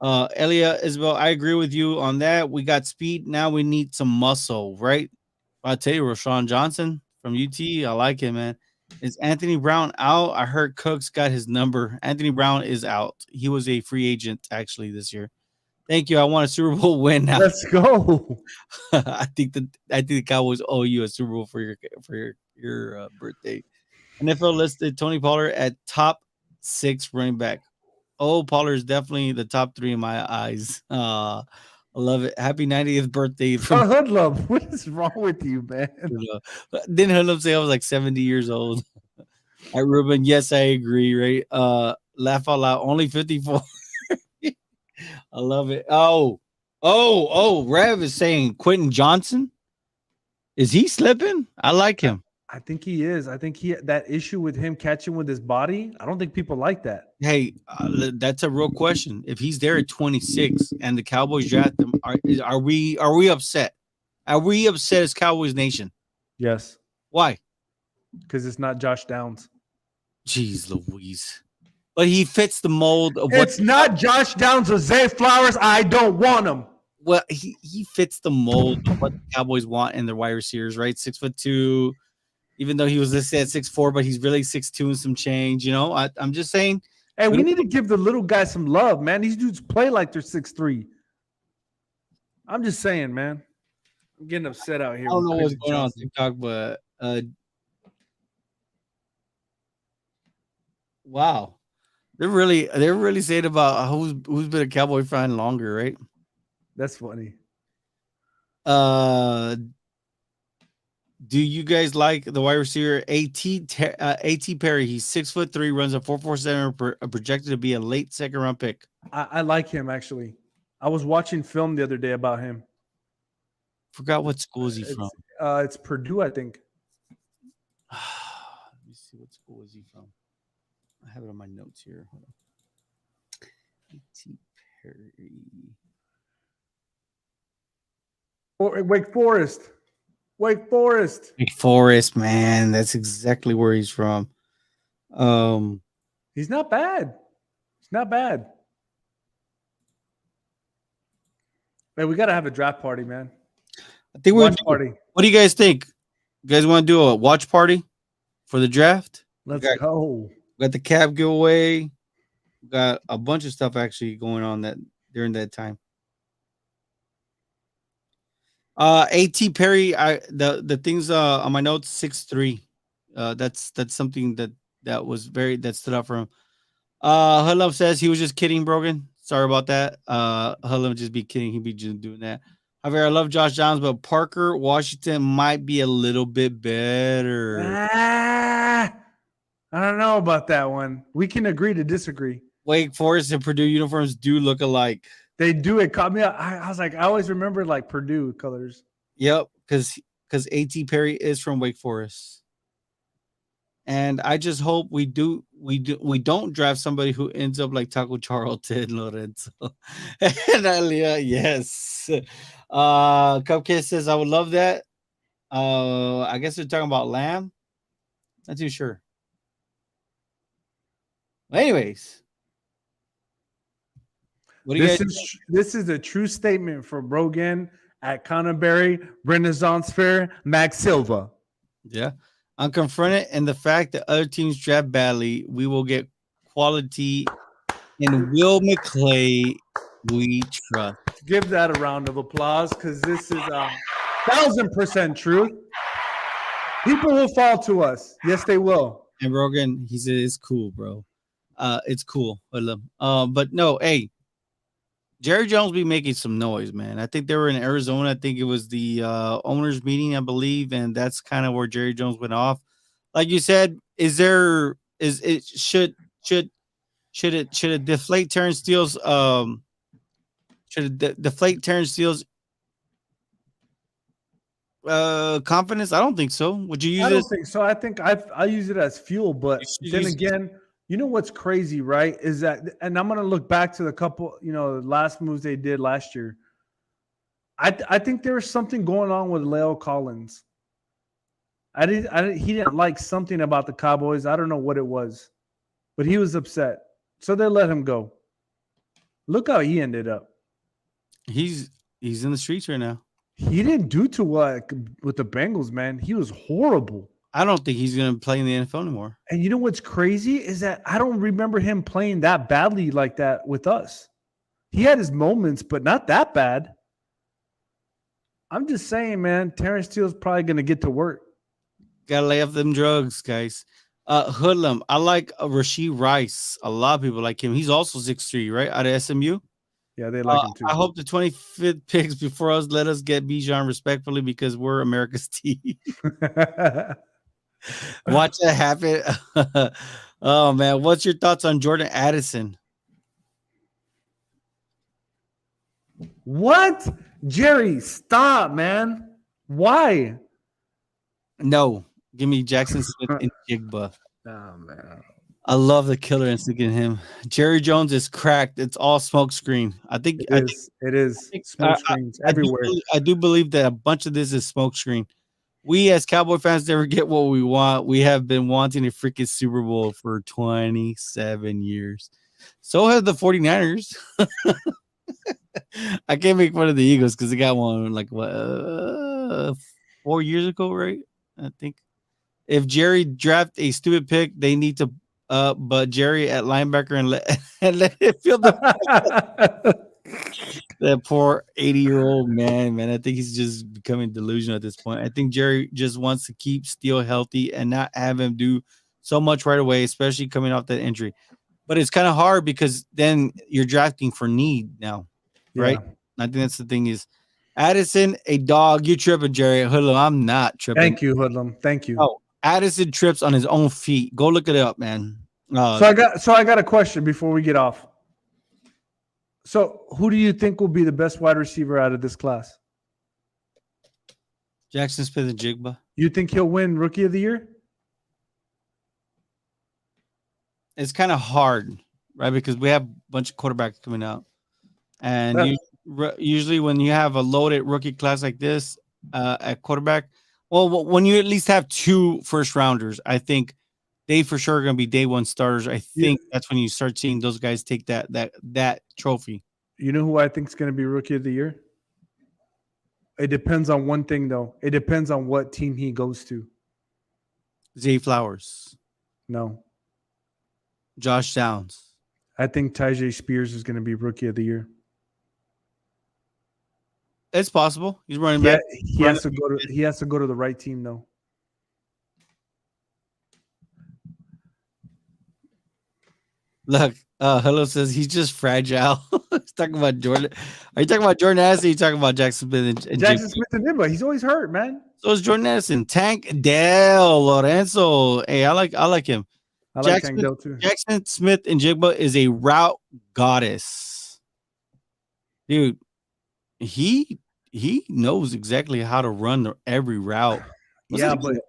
Elia Isabel, I agree with you on that. We got speed. Now we need some muscle, right? I'll tell you, Rashawn Johnson from UT. I like him, man. Is Anthony Brown out? I heard Cooks got his number. Anthony Brown is out. He was a free agent actually this year. Thank you. I want a Super Bowl win now. Let's go. I think the Cowboys owe you a Super Bowl for your birthday. NFL listed Tony Pollard at top 6 running back. Oh, Pollard is definitely the top 3 in my eyes. I love it. Happy 90th birthday. Hoodlum, what is wrong with you, man? Didn't Hoodlum say I was like 70 years old? All right, Ruben, yes, I agree, right? Laugh out loud, only 54. I love it. Oh, Rev is saying Quentin Johnson. Is he slipping? I like him. I think he is. I think that issue with him catching with his body, I don't think people like that. Hey, that's a real question. If he's there at 26 and the Cowboys draft him, are we upset? Are we upset as Cowboys Nation? Yes. Why? Because it's not Josh Downs. Jeez Louise. But he fits the mold of It's not Josh Downs or Zay Flowers. I don't want him. Well, he fits the mold of what the Cowboys want in their wide receivers, right? 6'2", even though he was listed at 6'4", but he's really 6'2" and some change. You know, I'm just saying. Hey, we need to give the little guys some love, man. These dudes play like they're 6'3". I'm just saying, man. I'm getting upset out here. I don't know what's going on TikTok, but wow, they're really saying about who's been a Cowboy fan longer, right? That's funny. Do you guys like the wide receiver A.T. Perry? He's 6'3", runs a 4.47, projected to be a late second round pick. I like him actually. I was watching film the other day about him. Forgot what school is he from? It's Purdue, I think. Let me see what school is he from. I have it on my notes here. Hold on. A.T. Perry. Wake Forest. Wake Forest. Wake Forest, man. That's exactly where he's from. He's not bad. He's not bad. Man, we got to have a draft party, man. I think we'll Watch party. What do you guys think? You guys want to do a watch party for the draft? Let's go. We got the cab giveaway. We got a bunch of stuff actually going on that during that time. A.T. Perry, the things on my notes 6'3". That's something that stood out for him. Hullum says he was just kidding, Brogan. Sorry about that. Hullum just be kidding. He'd be just doing that. Javier, I love Josh Downs, but Parker Washington might be a little bit better. I don't know about that one. We can agree to disagree. Wake Forest and Purdue uniforms do look alike. They do. It caught me up. I was like, I always remember like Purdue colors. Yep, because A.T. Perry is from Wake Forest. And I just hope we don't draft somebody who ends up like Taco Charlton, Lorenzo. And Alia, yes. Cupcake says I would love that. I guess they're talking about Lamb. Not too sure. Anyways. What do you guys this is a true statement from Brogan at Connerberry, Renaissance Fair, Max Silva. Yeah. I'm confronted in the fact that other teams draft badly. We will get quality in Will McClay. We trust. Give that a round of applause because this is 1,000% truth. People will fall to us. Yes, they will. And Rogan, he said it's cool, bro. It's cool. But no, hey, Jerry Jones be making some noise, man. I think they were in Arizona. I think it was the owners meeting, I believe, and that's kind of where Jerry Jones went off. Like you said, should it deflate Terence Steele's confidence? I don't think so. Would you use it? I don't think so. I think I use it as fuel, but then again, you know what's crazy, right? Is that, and I'm going to look back to the couple, last moves they did last year. I think there was something going on with Leo Collins. He didn't like something about the Cowboys. I don't know what it was, but he was upset. So they let him go. Look how he ended up. He's in the streets right now. He didn't do too well with the Bengals, man. He was horrible. I don't think he's going to play in the NFL anymore. And you know what's crazy is that I don't remember him playing that badly like that with us. He had his moments, but not that bad. I'm just saying, man, Terence Steele's probably going to get to work. Got to lay off them drugs, guys. Hoodlum, I like Rashee Rice. A lot of people like him. He's also 6'3", right, out of SMU. Yeah, they like him too. I hope the 25th picks before us let us get Bijan respectfully because we're America's team. Watch that happen. Oh, man. What's your thoughts on Jordan Addison? What? Jerry, stop, man. Why? No. Give me Jackson Smith and Jigba. Oh, man. I love the killer instinct in him. Jerry Jones is cracked. It's all smoke screen. It is smoke screens everywhere. I do believe that a bunch of this is smoke screen. We as Cowboy fans never get what we want. We have been wanting a freaking Super Bowl for 27 years. So have the 49ers. I can't make fun of the Eagles because they got one like 4 years ago, right? I think. If Jerry draft a stupid pick, they need to but Jerry at linebacker and let it feel that poor 80-year-old man. I think he's just becoming delusional at this point. I think Jerry just wants to keep Steele healthy and not have him do so much right away, especially coming off that injury. But it's kind of hard because then you're drafting for need now, right? Yeah. I think that's the thing is Addison, a dog. You tripping, Jerry. Hoodlum, I'm not tripping. Thank you, Hoodlum. Thank you. Oh, Addison trips on his own feet. Go look it up, man. So I got a question before we get off. So who do you think will be the best wide receiver out of this class? Jackson Smith and Jigba. You think he'll win Rookie of the Year? it's kind of hard, right? Because we have a bunch of quarterbacks coming out, and usually when you have a loaded rookie class like this at quarterback, well, when you at least have 2 first rounders, I think they for sure are going to be day one starters. I think that's when you start seeing those guys take that trophy. You know who I think is going to be rookie of the year? It depends on one thing, though. It depends on what team he goes to. Zay Flowers, No. Josh Downs. I think Tyjae Spears is going to be rookie of the year. It's possible. He's running back. He has to go to the right team, though. Look, Hello says he's just fragile. He's talking about Jordan. Are you talking about Jordan Addison? Or are you talking about Jackson Smith and Jackson Smith and Nibba? He's always hurt, man. So is Jordan Addison. Tank Dell Lorenzo. Hey, I like him. I like Tank Dell too. Jackson Smith and Jigba is a route goddess, dude. He knows exactly how to run every route. But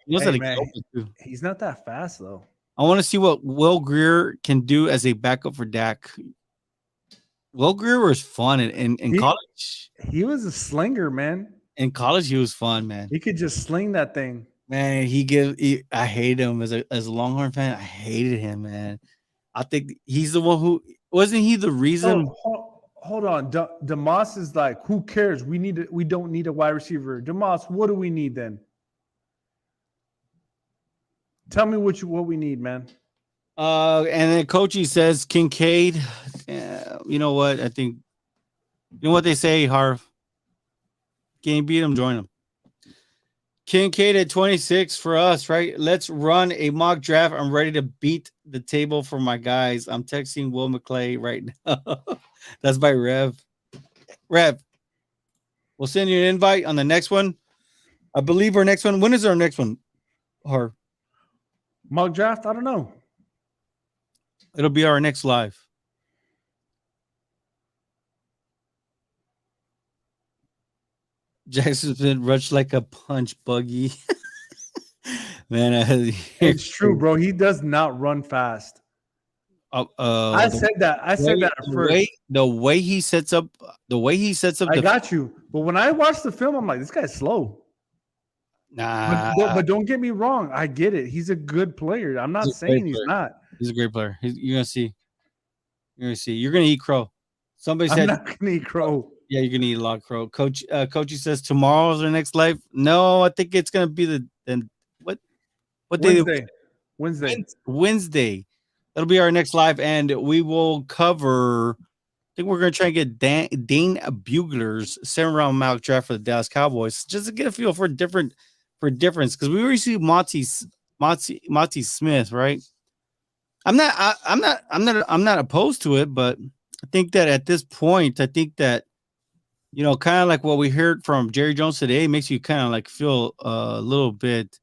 he's not that fast though. I want to see what Will Grier can do as a backup for Dak. Will Grier was fun in college. He was a slinger, man. In college, he was fun, man. He could just sling that thing. Man, I hate him as a Longhorn fan. I hated him, man. I think he's the one who wasn't he the reason. Hold on, DeMoss is like, who cares? We don't need a wide receiver. DeMoss, what do we need then? Tell me what we need, man. And then Coachy says Kincaid. You know what? I think you know what they say, Harv. Can't beat him, join him. Kincaid at 26 for us, right? Let's run a mock draft. I'm ready to beat the table for my guys. I'm texting Will McClay right now. That's by Rev. Rev, we'll send you an invite on the next one. I believe our next one. When is our next one? Harv? Mock draft? I don't know. It'll be our next live. Jackson's been rushed like a punch buggy. Man, it's true, bro. He does not run fast. I said that at first. The way he sets up. I got you. But when I watched the film, I'm like, this guy's slow. Nah. But don't get me wrong. I get it. He's a good player. I'm not saying he's not. He's a great player. You're gonna see. You're gonna eat crow. Somebody said I'm not gonna eat crow. Yeah, you're gonna eat a lot of crow. Coachy says tomorrow's our next live. No, I think it's gonna be what Wednesday. day? Wednesday. That'll be our next live, and we will cover. I think we're gonna try and get Dane Bugler's 7th-round mock draft for the Dallas Cowboys, just to get a feel for difference. Because we already see Monty Smith, right? I'm not opposed to it, but I think that at this point, kind of like what we heard from Jerry Jones today makes you kind of like feel a little bit.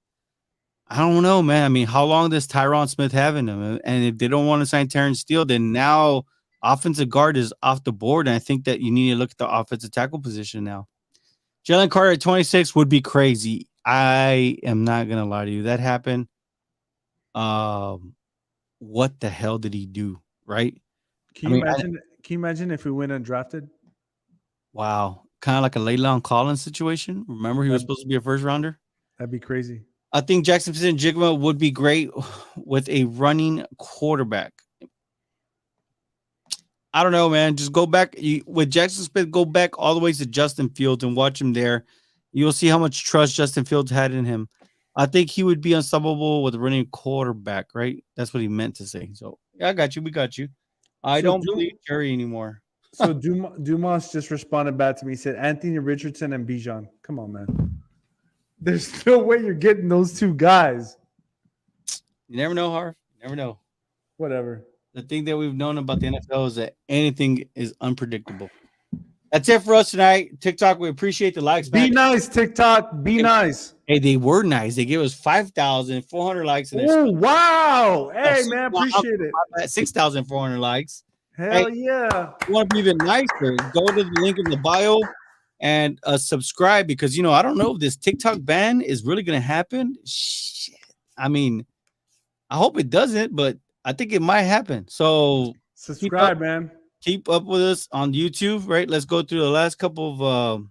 I don't know, man. I mean, how long does Tyron Smith have in him? And if they don't want to sign Terence Steele, then now offensive guard is off the board. And I think that you need to look at the offensive tackle position now. Jalen Carter at 26 would be crazy. I am not going to lie to you. That happened. What the hell did he do? Right? Can you imagine if we went undrafted? Wow. Kind of like a Le'Veon Collins situation. Remember, he was supposed to be a first rounder. That'd be crazy. I think Jackson Smith and Jigma would be great with a running quarterback. I don't know, man. Just go back with Jackson Smith. Go back all the way to Justin Fields and watch him there. You'll see how much trust Justin Fields had in him. I think he would be unstoppable with a running quarterback, right? That's what he meant to say. So, yeah, I got you. We got you. I don't believe Jerry anymore. So Dumas just responded back to me. He said Anthony Richardson and Bijan. Come on, man. There's no way you're getting those two guys. You never know, Harv. You never know. Whatever. The thing that we've known about the NFL is that anything is unpredictable. That's it for us tonight. TikTok, we appreciate the likes. Man. Be nice, TikTok. Be nice. Hey, they were nice. They gave us 5,400 likes. Oh, wow. Hey, man, appreciate it. 6,400 likes. Hell yeah. If you want to be even nicer, go to the link in the bio and subscribe because, I don't know if this TikTok ban is really going to happen. Shit. I mean, I hope it doesn't, but I think it might happen. So Subscribe, man. keep up with us on YouTube, right? Let's go through the last couple of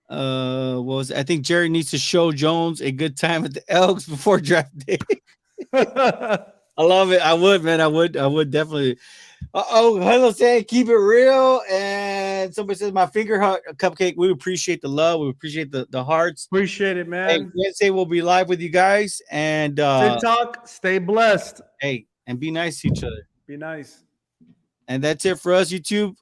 what was it? I think Jerry needs to show Jones a good time at the Elks before draft day. I love it. I would, man. I would definitely. Hello saying keep it real. And somebody says my finger cupcake. We appreciate the love. We appreciate the hearts. Appreciate it, Hey, man. Wednesday we'll be live with you guys. And TikTok, stay blessed. hey, and be nice to each other. Be nice. And that's it for us, YouTube.